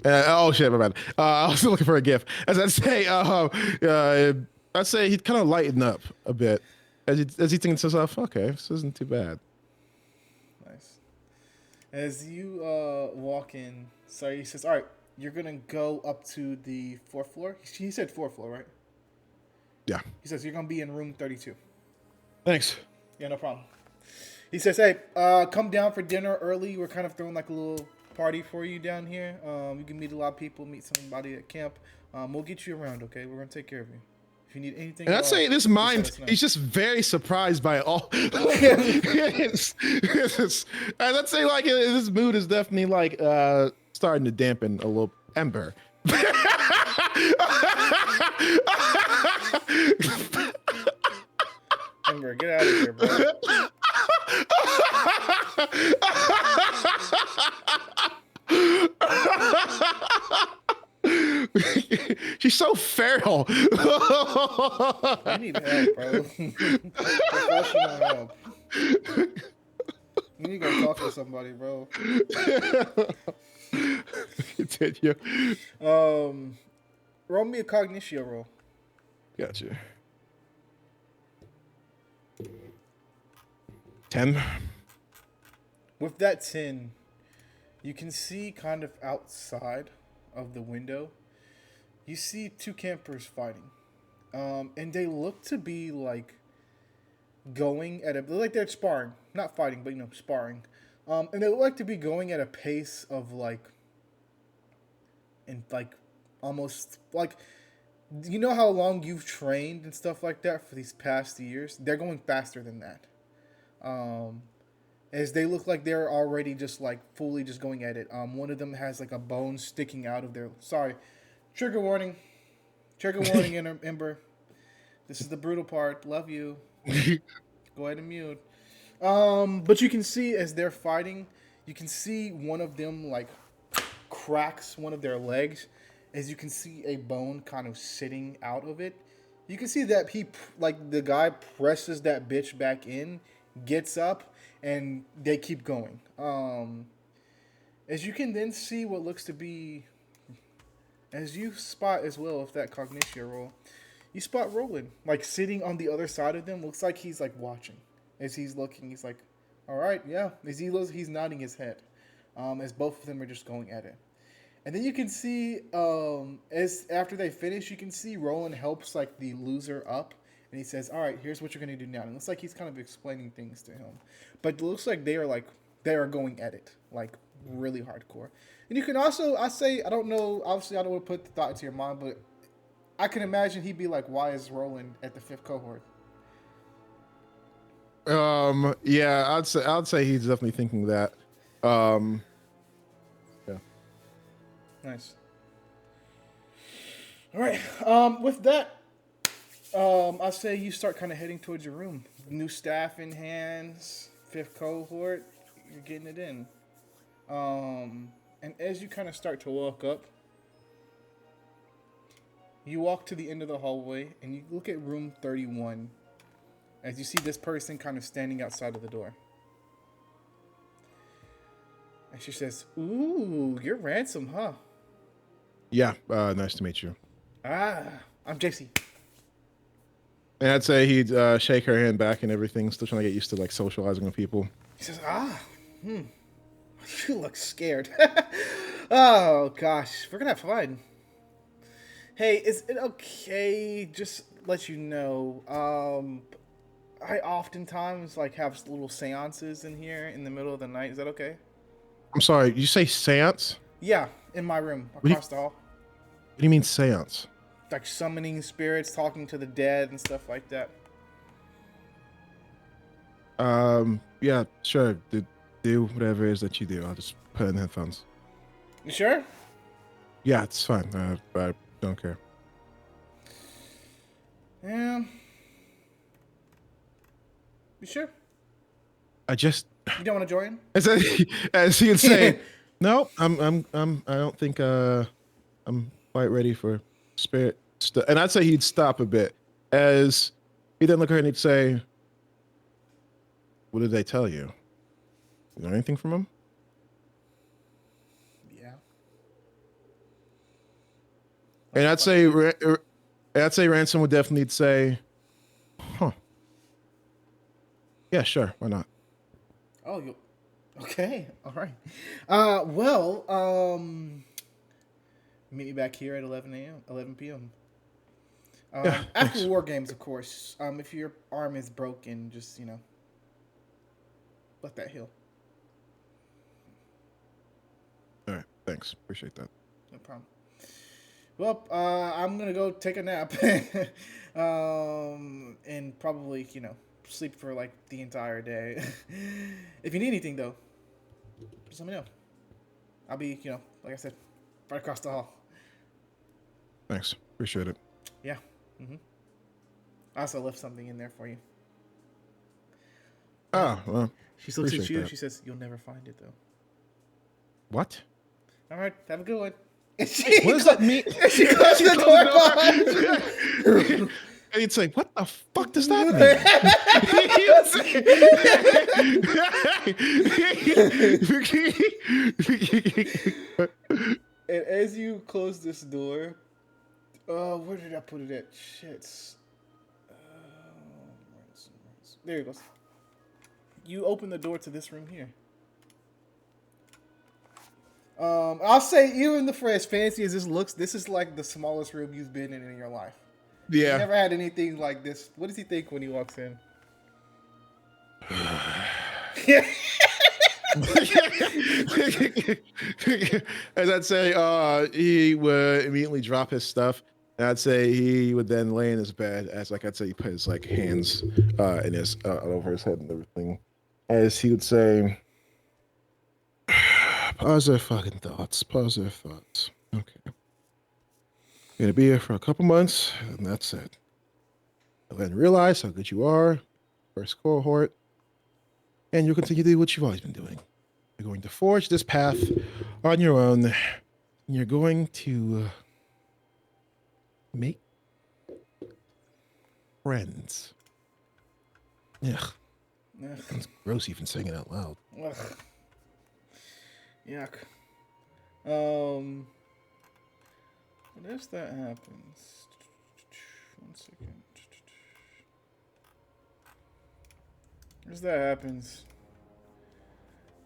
Oh shit, my bad. I was looking for a GIF. As I'd say, I'd say he'd kind of lighten up a bit as he thinks to himself, okay, this isn't too bad. Nice. As you walk in, so he says, all right, you're going to go up to the fourth floor. He said fourth floor, right? Yeah. He says, you're going to be in room 32. Thanks. Yeah, no problem. He says, hey, come down for dinner early. We're kind of throwing like a little party for you down here. You can meet a lot of people, meet somebody at camp. We'll get you around, okay? We're going to take care of you. If you need anything, and I'd say this mind, he's just very surprised by it all. And I'd say like his mood is definitely like starting to dampen a little. Ember. Ember, get out of here, bro. She's so feral. I need help, bro. Professional help. You need to go talk to somebody, bro. Continue. Roll me a cognitio roll. Gotcha. 10. With that 10, you can see kind of outside of the window, you see two campers fighting. And they look to be like going at like they're sparring. Not fighting, but sparring. And they look like to be going at a pace of like almost like you know how long you've trained and stuff like that for these past years? They're going faster than that. As they look like they're already just like fully just going at it. One of them has like a bone sticking out of their. Sorry, trigger warning. Trigger warning, Ember. This is the brutal part. Love you. Go ahead and mute. But you can see as they're fighting, you can see one of them like cracks one of their legs. As you can see a bone kind of sitting out of it. You can see that the guy presses that bitch back in, gets up, and they keep going. As you can then see what looks to be, as you spot as well with that cognition roll, you spot Roland, like sitting on the other side of them. Looks like he's like watching. As he's looking, he's like, all right, yeah. As he's nodding his head. As both of them are just going at it. And then you can see, as after they finish, you can see Roland helps like the loser up, and he says, "All right, here's what you're gonna do now." And it looks like he's kind of explaining things to him, but it looks like they are going at it like really hardcore. And you can also, I don't know, obviously I don't want to put the thought into your mind, but I can imagine he'd be like, "Why is Roland at the fifth cohort?" Yeah, I'd say he's definitely thinking that. Yeah. Nice. All right. With that, I say you start kind of heading towards your room. New staff in hands, fifth cohort. You're getting it in. And as you kind of start to walk up, you walk to the end of the hallway and you look at room 31. As you see this person kind of standing outside of the door. And she says, "Ooh, you're ransom, huh?" Yeah, nice to meet you. Ah, I'm JC. And I'd say he'd shake her hand back and everything, still trying to get used to like socializing with people. He says, you look scared. Oh gosh, we're gonna have fun. Hey, is it okay? Just let you know. I oftentimes like have little seances in here in the middle of the night. Is that okay? I'm sorry, you say seance? Yeah, in my room What do you, across the hall. what do you mean seance? Like summoning spirits, talking to the dead, and stuff like that. Yeah, sure. Do whatever it is that you do. I'll just put in headphones. You sure? Yeah, it's fine. I don't care. Yeah. You sure? I just You don't want to join? as he would say, no, I don't think I'm quite ready for spirit stuff. And I'd say he'd stop a bit as he then look at her and he'd say, "What did they tell you? You know anything from him?" Yeah. And I'd say Ransom would definitely say, "Huh? Yeah, sure. Why not?" Oh, you. Okay. All right. Meet me back here at 11 p.m. Yeah, After thanks. war games, of course. If your arm is broken, just let that heal. All right, thanks. Appreciate that. No problem. Well, I'm gonna go take a nap, and probably sleep for like the entire day. If you need anything though, just let me know. I'll be like I said, right across the hall. Thanks. Appreciate it. Yeah. hmm I also left something in there for you. Ah, well, She looks at appreciate you. that. She says, "You'll never find it though." What? All right, have a good one. And What does that mean? and she closed the door behind you. And he'd say, "What the fuck does that mean?" And as you close this door, where did I put it at? Shit. There it goes. You open the door to this room here. I'll say, even for as fancy as this looks, this is like the smallest room you've been in your life. You Yeah. never had anything like this. What does he think when he walks in? As I'd say, he would immediately drop his stuff. And I'd say he would then lay in his bed as, like, I'd say he put his like hands in his over his head and everything. As he would say, positive fucking thoughts, positive thoughts. Okay. You're gonna be here for a couple months, and that's it. You'll then realize how good you are, first cohort, and you'll continue to do what you've always been doing. You're going to forge this path on your own. And you're going to make friends. Ugh, Ugh. sounds gross even saying it out loud. Ugh. Yuck. What if that happens? 1 second. As that happens,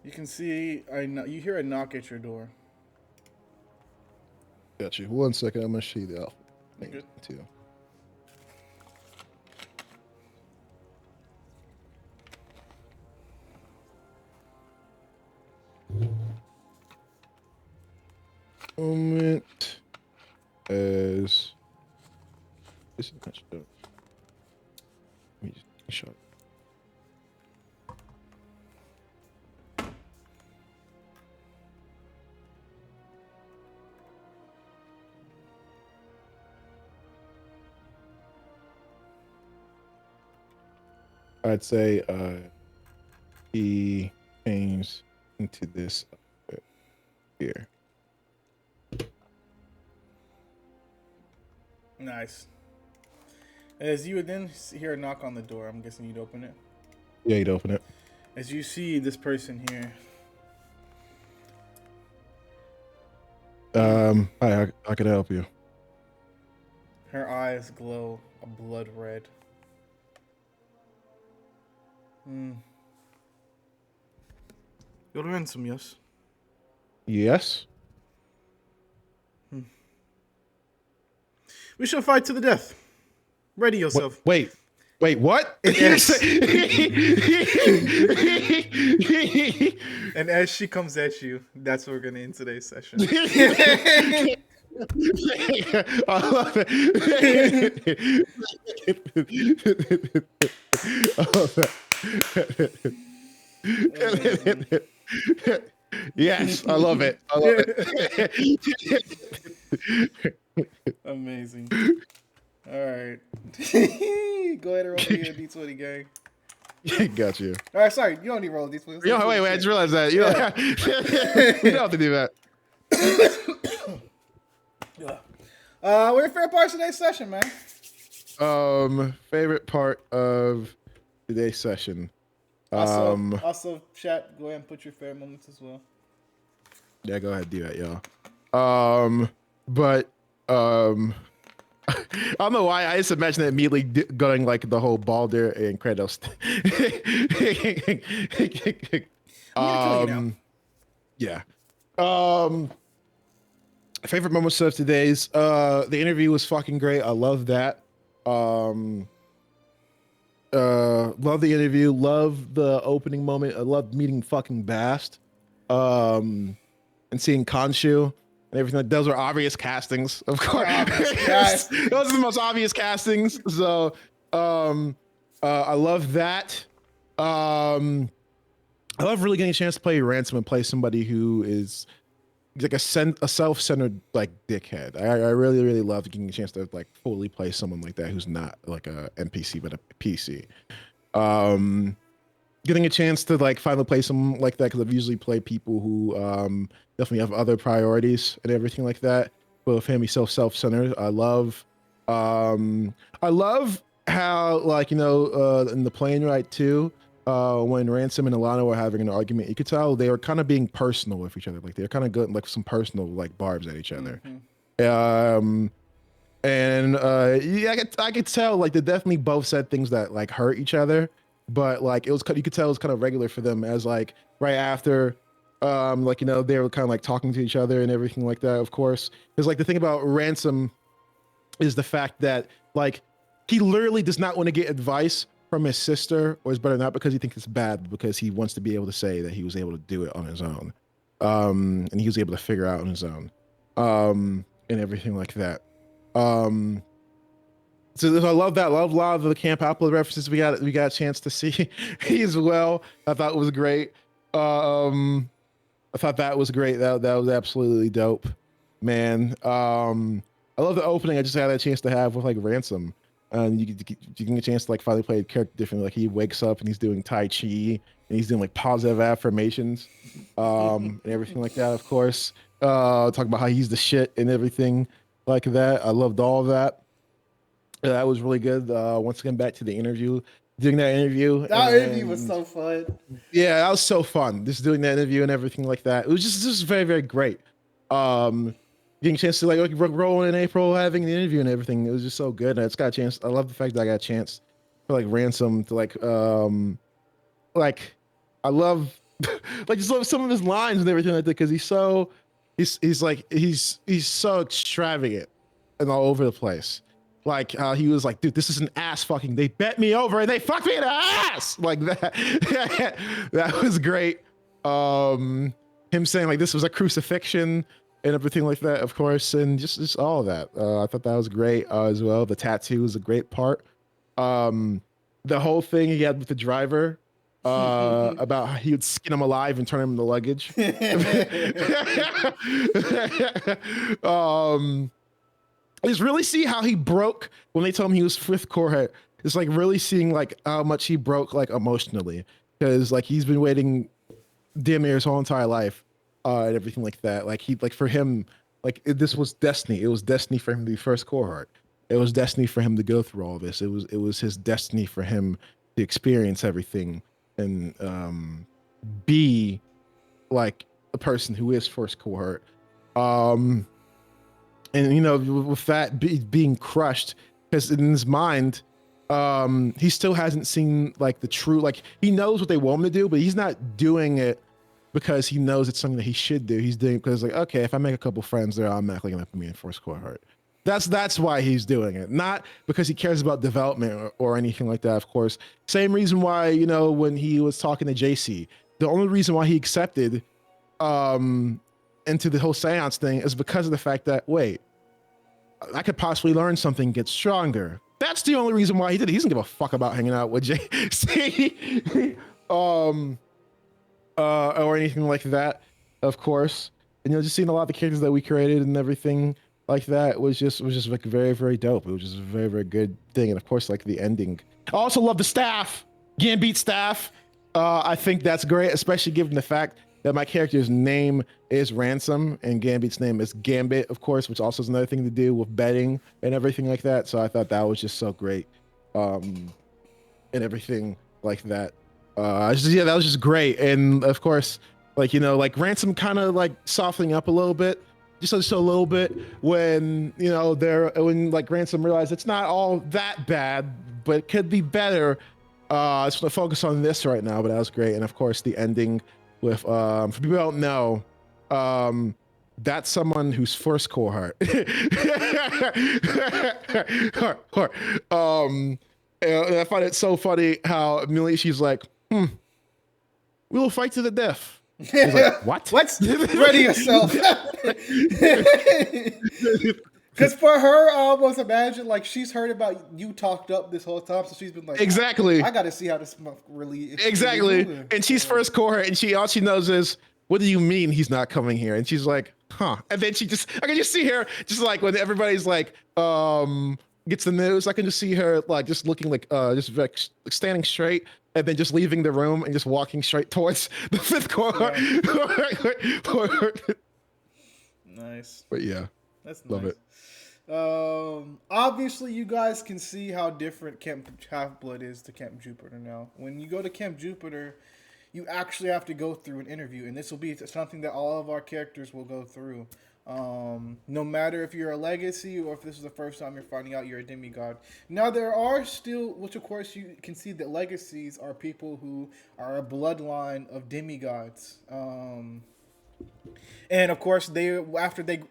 you can see you hear a knock at your door. Got you. 1 second, I'm gonna show you the alpha You're thing good. too. Moment as this is not show. Let me just take a shot. I'd say he changed into this here. Nice. As you would then hear a knock on the door, I'm guessing you'd open it. Yeah, he'd open it. As you see this person here, Hi, I could help you. Her eyes glow a blood red. Hmm. You're ransom, yes? Yes. Hmm. We shall fight to the death. Ready What? yourself. Wait. What? And as, and as she comes at you, that's where we're gonna end today's session. I love it. I love Amazing. it. Yes, I love it. I love it. Amazing. All right. Go ahead and roll me a d20, gang. Got you. All right, sorry, you don't need to roll a d20. Yo, wait, I just realized that. You Yeah. we don't have to do that. Yeah. What are your favorite parts of today's session, man? Favorite part of today's session. Also, chat. Go ahead and put your favorite moments as well. Yeah, go ahead, do that, y'all. But I don't know why I just imagine it immediately going like the whole Baldur and Kratos. I'm gonna kill you now. Yeah. Favorite moments of today's the interview was fucking great. I love that. Love the interview, love the opening moment. I love meeting fucking Bast. And seeing Khonshu and everything. Those are obvious castings, of course. Those are the most obvious castings. So I love that. I love really getting a chance to play Ransom and play somebody who is like a self-centered like dickhead. I really, really love getting a chance to like fully play someone like that who's not like a NPC but a PC. Getting a chance to like finally play someone like that, because I've usually played people who definitely have other priorities and everything like that. But with him, he's so self-centered. I love how, like, in the plane ride too, when Ransom and Alana were having an argument, you could tell they were kind of being personal with each other. Like they're kind of good, like some personal like barbs at each other. And yeah, I could tell like they definitely both said things that like hurt each other, but like you could tell it was kind of regular for them, as like right after like they were kind of like talking to each other and everything like that, of course, because like the thing about Ransom is the fact that like he literally does not want to get advice from his sister or his brother, not because he thinks it's bad, but because he wants to be able to say that he was able to do it on his own, and he was able to figure out on his own, and everything like that. So I love that. Love a lot of the Camp Apple references we got a chance to see as well. I thought it was great. I thought that was great. That was absolutely dope, man. I love the opening I just had a chance to have with like Ransom. You get a chance to like finally play a character differently. Like he wakes up and he's doing Tai Chi and he's doing like positive affirmations, and everything like that. Of course, talking about how he's the shit and everything like that. I loved all of that. That was really good. Once again, back to the interview. Doing that interview. That interview was so fun. Yeah, that was so fun. Just doing that interview and everything like that. It was just very, very great. Getting a chance to like roll in April, having the interview and everything. It was just so good. And it's got a chance. I love the fact that I got a chance for like Ransom to like I love like just love some of his lines and everything like that, because he's so extravagant and all over the place. Like he was like, dude, this is an ass fucking. They bet me over and they fucked me in the ass like that. That was great. Him saying like this was a crucifixion and everything like that, of course, and just all of that. I thought that was great as well. The tattoo was a great part. The whole thing he had with the driver about how he would skin him alive and turn him into luggage. Is really see how he broke when they told him he was fifth cohort. It's like really seeing like how much he broke like emotionally, because like he's been waiting damn near his whole entire life and everything like that. Like for him, like this was destiny. It was destiny for him to be first cohort. It was destiny for him to go through all this. It was his destiny for him to experience everything and be like a person who is first cohort. Um, and with that being crushed, because in his mind, he still hasn't seen like the true, like he knows what they want him to do, but he's not doing it because he knows it's something that he should do. He's doing it because like, okay, if I make a couple friends, they're automatically gonna put me in first cohort. That's why he's doing it, not because he cares about development or anything like that. Of course, same reason why when he was talking to JC, the only reason why he accepted um into the whole seance thing is because of the fact that, wait, I could possibly learn something, get stronger. That's the only reason why he did it. He doesn't give a fuck about hanging out with JC. Or anything like that, of course. And just seeing a lot of the characters that we created and everything like that was just like very, very dope. It was just a very, very good thing. And of course, like the ending. I also love the staff, Gambit staff. I think that's great, especially given the fact that my character's name is Ransom and Gambit's name is Gambit, of course, which also has another thing to do with betting and everything like that. So I thought that was just so great. And everything like that. Yeah, that was just great. And of course, like like Ransom kind of like softening up a little bit, just a little bit when when like Ransom realized it's not all that bad, but it could be better. I just want to focus on this right now, but that was great. And of course, the ending with for people who don't know, that's someone who's first cohort. And I find it so funny how immediately she's like, we will fight to the death. He's like, what? What? Ready yourself. Because for her, I almost imagine like she's heard about you talked up this whole time, so she's been like, exactly. I got to see how this really exactly. Really and she's first cohort, and all she knows is, what do you mean he's not coming here? And she's like, huh. And then I can just see her just like when everybody's like, gets the news, I can just see her like just looking like just like standing straight and then just leaving the room and just walking straight towards the fifth cohort. Yeah. Nice. But yeah, that's love nice. Obviously, you guys can see how different Camp Half-Blood is to Camp Jupiter now. When you go to Camp Jupiter, you actually have to go through an interview, and this will be something that all of our characters will go through. No matter if you're a legacy or if this is the first time you're finding out you're a demigod. Now, there are still, which of course you can see that legacies are people who are a bloodline of demigods. And of course, after they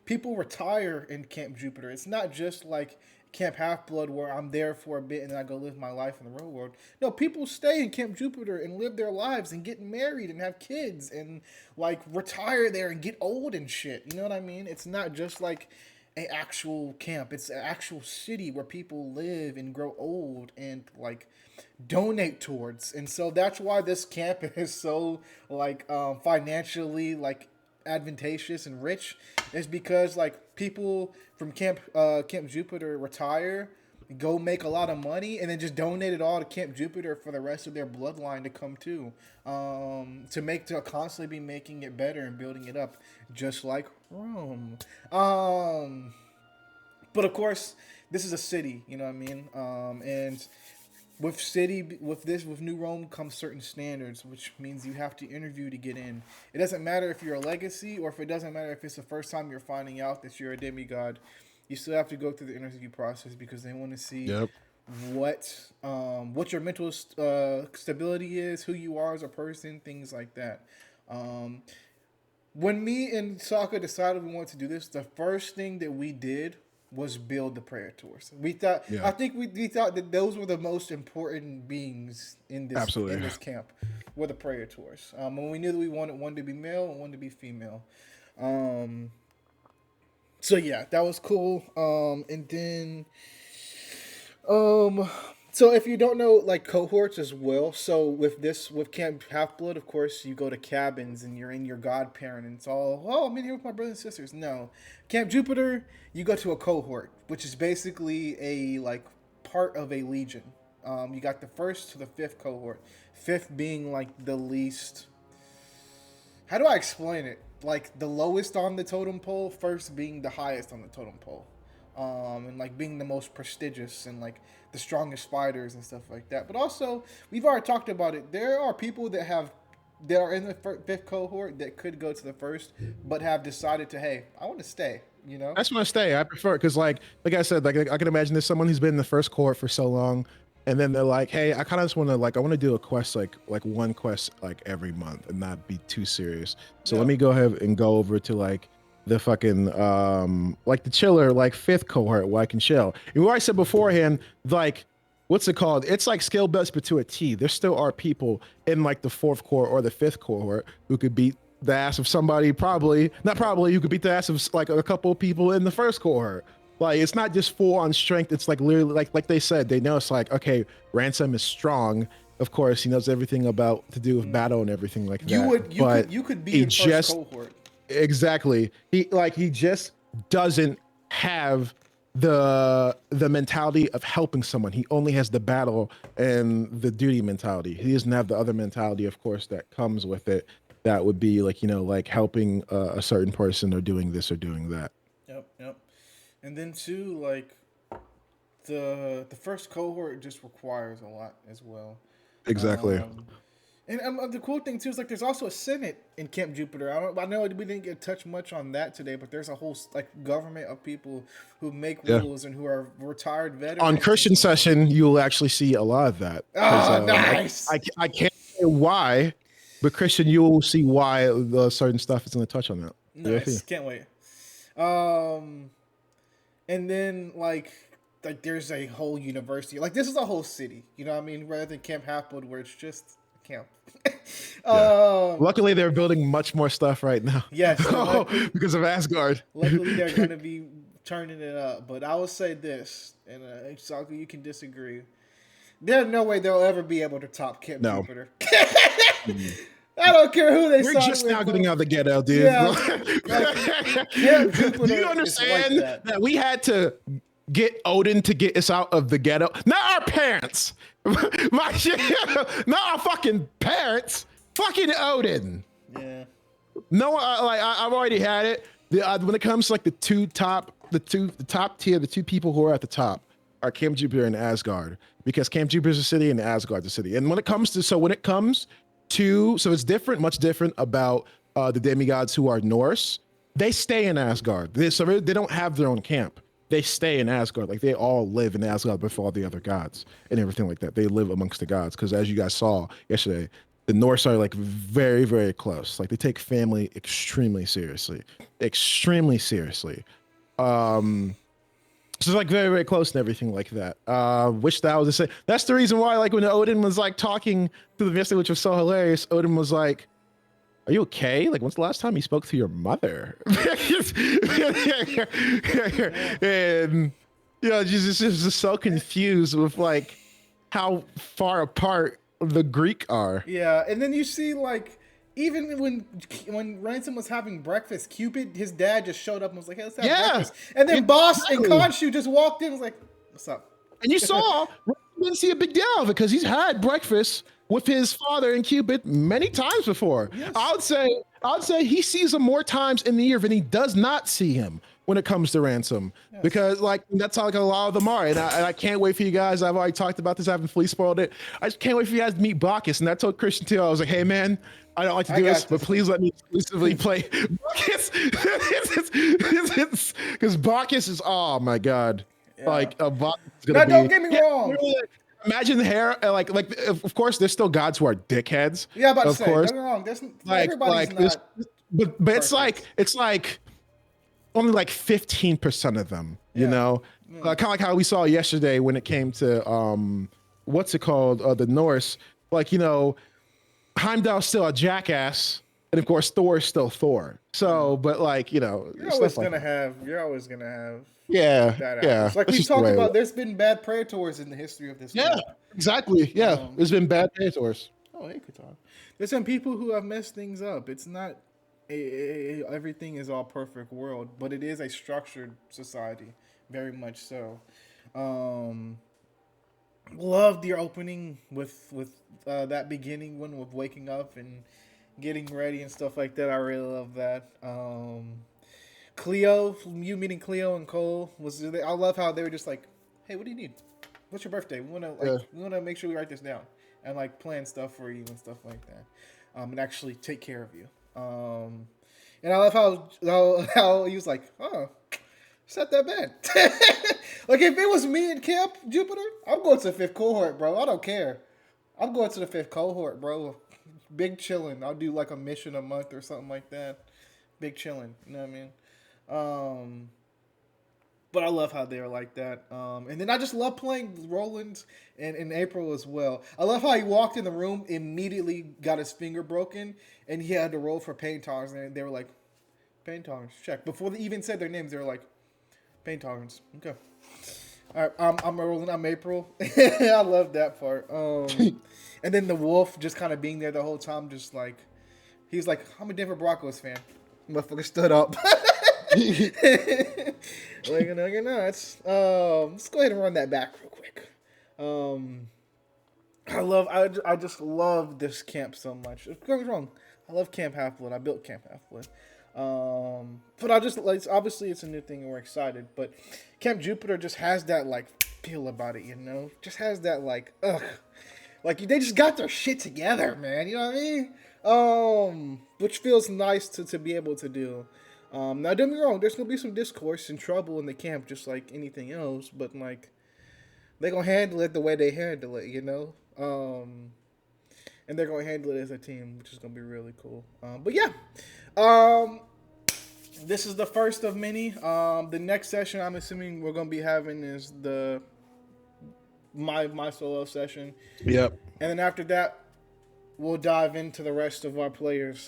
people retire in Camp Jupiter. It's not just like Camp Half-Blood where I'm there for a bit and then I go live my life in the real world. No, people stay in Camp Jupiter and live their lives and get married and have kids and like retire there and get old and shit. You know what I mean? It's not just like an actual camp. It's an actual city where people live and grow old and like donate towards. And so that's why this camp is so like financially like advantageous and rich, is because like people from Camp Jupiter retire, go make a lot of money, and then just donate it all to Camp Jupiter for the rest of their bloodline to come to constantly be making it better and building it up, just like Rome. But of course, this is a city, you know what I mean? And with New Rome comes certain standards, which means you have to interview to get in. It doesn't matter if you're a legacy or if it doesn't matter if it's the first time you're finding out that you're a demigod. You still have to go through the interview process because they want to see what your mental stability is, who you are as a person, things like that. When me and Sokka decided we wanted to do this, the first thing that we did was build the Praetors. I think we thought that those were the most important beings in this camp, were the Praetors. And we knew that we wanted one to be male and one to be female. So yeah, that was cool. And then, so if you don't know, like cohorts as well. So with Camp Half-Blood, of course, you go to cabins and you're in your godparent, and it's all, oh, I'm in here with my brothers and sisters. No, Camp Jupiter, you go to a cohort, which is basically a like part of a legion. You got the first to the fifth cohort. Fifth being like the least. How do I explain it? Like the lowest on the totem pole, first being the highest on the totem pole. And like being the most prestigious and like the strongest fighters and stuff like that. But also, we've already talked about it. There are people that have that are in the fifth cohort that could go to the first, but have decided to, hey, I want to stay. You know? I just want to stay. I prefer it because, like I said, like I can imagine there's someone who's been in the first cohort for so long, and then they're like, "Hey, I kind of just want to I want to do a quest like one quest like every month and not be too serious. So let Yeah. me go ahead and go over to like the fucking like the chiller like fifth cohort where I can chill." And what I said beforehand, like what's it called? It's like skill best, but to a T. There still are people in like the fourth cohort or the fifth cohort who could beat the ass of somebody, probably not probably, who could beat the ass of like a couple of people in the first cohort. Like it's not just full on strength. It's like literally like they said, they know it's like, okay, Ransom is strong. Of course, he knows everything about to do with battle and everything like that. But You could be he in first just cohort. exactly he just doesn't have the mentality of helping someone. He only has the battle and the duty mentality. He doesn't have the other mentality, of course, that comes with it. That would be like like helping a certain person or doing this or doing that. Yep, yep. And then too, like the first cohort just requires a lot as well. Exactly. Um, and the cool thing too is like there's also a Senate in Camp Jupiter. I know we didn't get touch much on that today, but there's a whole like government of people who make Yeah. rules and who are retired On veterans. Christian session, you'll actually see a lot of that because Oh, nice. I can't say why, but Christian, you'll see why the certain stuff is going to touch on that. Nice. Can't wait. Um, and then like there's a whole university. Like this is a whole city. You know what I mean? Rather than Camp Halfwood where it's just a camp. Yeah. Luckily, they're building much more stuff right now. Yes, luckily, because of Asgard. luckily they're going to be turning it up. But I will say this, and Saku, you can disagree. There's no way they'll ever be able to top Camp No. Jupiter. I don't care who they We're sign just with, now bro. getting out of the ghetto, dude. Yeah, like, Camp Jupiter Do you is understand like that we had to get Odin to get us out of the ghetto? Not our parents. Not our fucking parents. Fucking Odin. Yeah. No, I've already had it. When it comes to like the top tier, the two people who are at the top are Camp Jupiter and Asgard, because Camp Jupiter's a city and Asgard's a city. And when it comes to so it's different, much different about the demigods who are Norse. They stay in Asgard. They don't have their own camp. They stay in Asgard. Like they all live in Asgard before all the other gods and everything like that. They live amongst the gods because, as you guys saw yesterday, the Norse are like very, very close. Like they take family extremely seriously, extremely seriously. So it's like very, very close and everything like that. Which that was the same. That's the reason why, like when Odin was like talking to the Vista, which was so hilarious, Odin was like, "Are you okay? Like, when's the last time you spoke to your mother?" And just so confused with like how far apart the Greek are. Yeah, and then you see like even when Ransom was having breakfast, Cupid, his dad just showed up and was like, "Hey, let's have breakfast." And then Boss and Khonshu just walked in and was like, "What's up?" And you saw, didn't see a big deal of it because he's had breakfast with his father and Cupid many times before. Yes. I would say he sees him more times in the year than he does not see him when it comes to Ransom. Yes. Because like that's how like a lot of them are. And I can't wait for you guys. I've already talked about this. I haven't fully spoiled it. I just can't wait for you guys to meet Bacchus. And I told Christian too, I was like, "Hey man, I don't like to do this, but please let me exclusively play Bacchus." Because Bacchus is, oh my God. Yeah. Like Bacchus is gonna now, be, don't get me wrong. Imagine the hair, like of course there's still gods who are dickheads. Yeah, about of to say, course. don't get me wrong. There's, like, everybody's like not. but it's like only like 15% of them, you know, kind of like how we saw yesterday when it came to what's it called, the Norse. Like, you know, Heimdall's still a jackass, and of course Thor is still Thor. So, but like, you know, you're always gonna have. Yeah, that yeah. Like we talked about, there's been bad Praetors in the history of this. Yeah, exactly. Yeah, there's been bad Praetors. Oh, hey, Qatar. There's some people who have messed things up. It's not everything is all perfect world, but it is a structured society, very much so. Loved your opening with that beginning one with waking up and getting ready and stuff like that. I really love that. Cleo, you meeting Cleo and Cole I love how they were just like, "Hey, what do you need? What's your birthday? We want to make sure we write this down and like plan stuff for you and stuff like that." and actually take care of you. And I love how he was like, oh, it's not that bad. Like if it was me in Camp Jupiter, I'm going to the fifth cohort, bro. I don't care. I'm going to the fifth cohort, bro. Big chilling. I'll do like a mission a month or something like that. Big chilling. You know what I mean? Um, but I love how they are like that. And then I just love playing Roland and in April as well. I love how he walked in the room, immediately got his finger broken, and he had to roll for pain tolerance. And they were like, pain tolerance, check. Before they even said their names, they were like, pain tolerance. Okay. All right, I'm Roland. I'm April. I love that part. And then the wolf just kind of being there the whole time, just like, he was like, I'm a Denver Broncos fan. Motherfucker stood up. Like, no, you're not. Let's go ahead and run that back real quick. Um, I just love this camp so much. Don't get me wrong. I love Camp Half-Blood. I built Camp Half-Blood. But I just like, obviously it's a new thing and we're excited. But Camp Jupiter just has that like feel about it, you know. Just has that like like they just got their shit together, man. You know what I mean? Which feels nice to be able to do. Now don't get me wrong. There's gonna be some discourse and trouble in the camp, just like anything else. But like they gonna handle it the way they handle it, you know. And they're gonna handle it as a team, which is gonna be really cool. But yeah. This is the first of many. The next session I'm assuming we're gonna be having is the my solo session. Yep. And then after that, we'll dive into the rest of our players'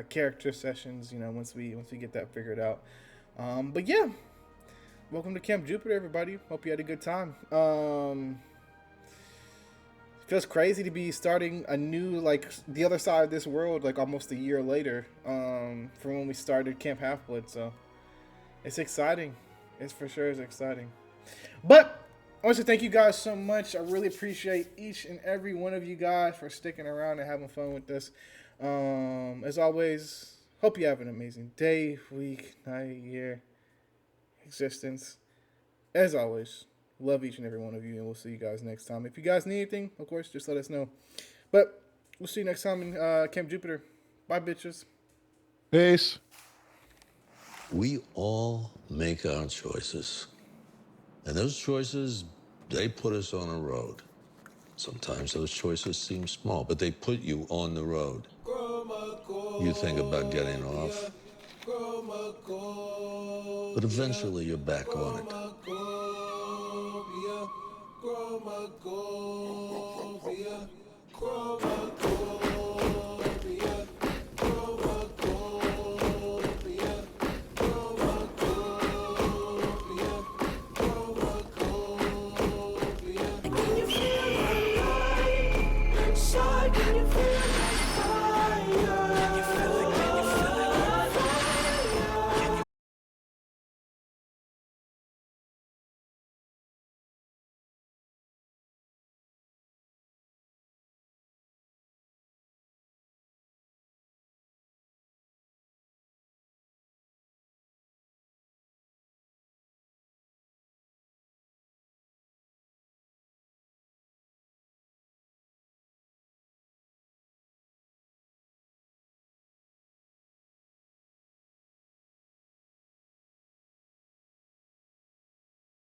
character sessions. You know, once we get that figured out. But yeah, welcome to Camp Jupiter, everybody. Hope you had a good time. Feels crazy to be starting a new, like, the other side of this world, like, almost a year later, from when we started Camp Half-Blood, so it's exciting. It's for sure is exciting. But I want to thank you guys so much. I really appreciate each and every one of you guys for sticking around and having fun with this. As always, hope you have an amazing day, week, night, year, existence. As always, love each and every one of you, and we'll see you guys next time. If you guys need anything, of course, just let us know. But we'll see you next time in Camp Jupiter. Bye, bitches. Peace. We all make our choices. And those choices, they put us on a road. Sometimes those choices seem small, but they put you on the road. You think about getting off, but eventually you're back on it.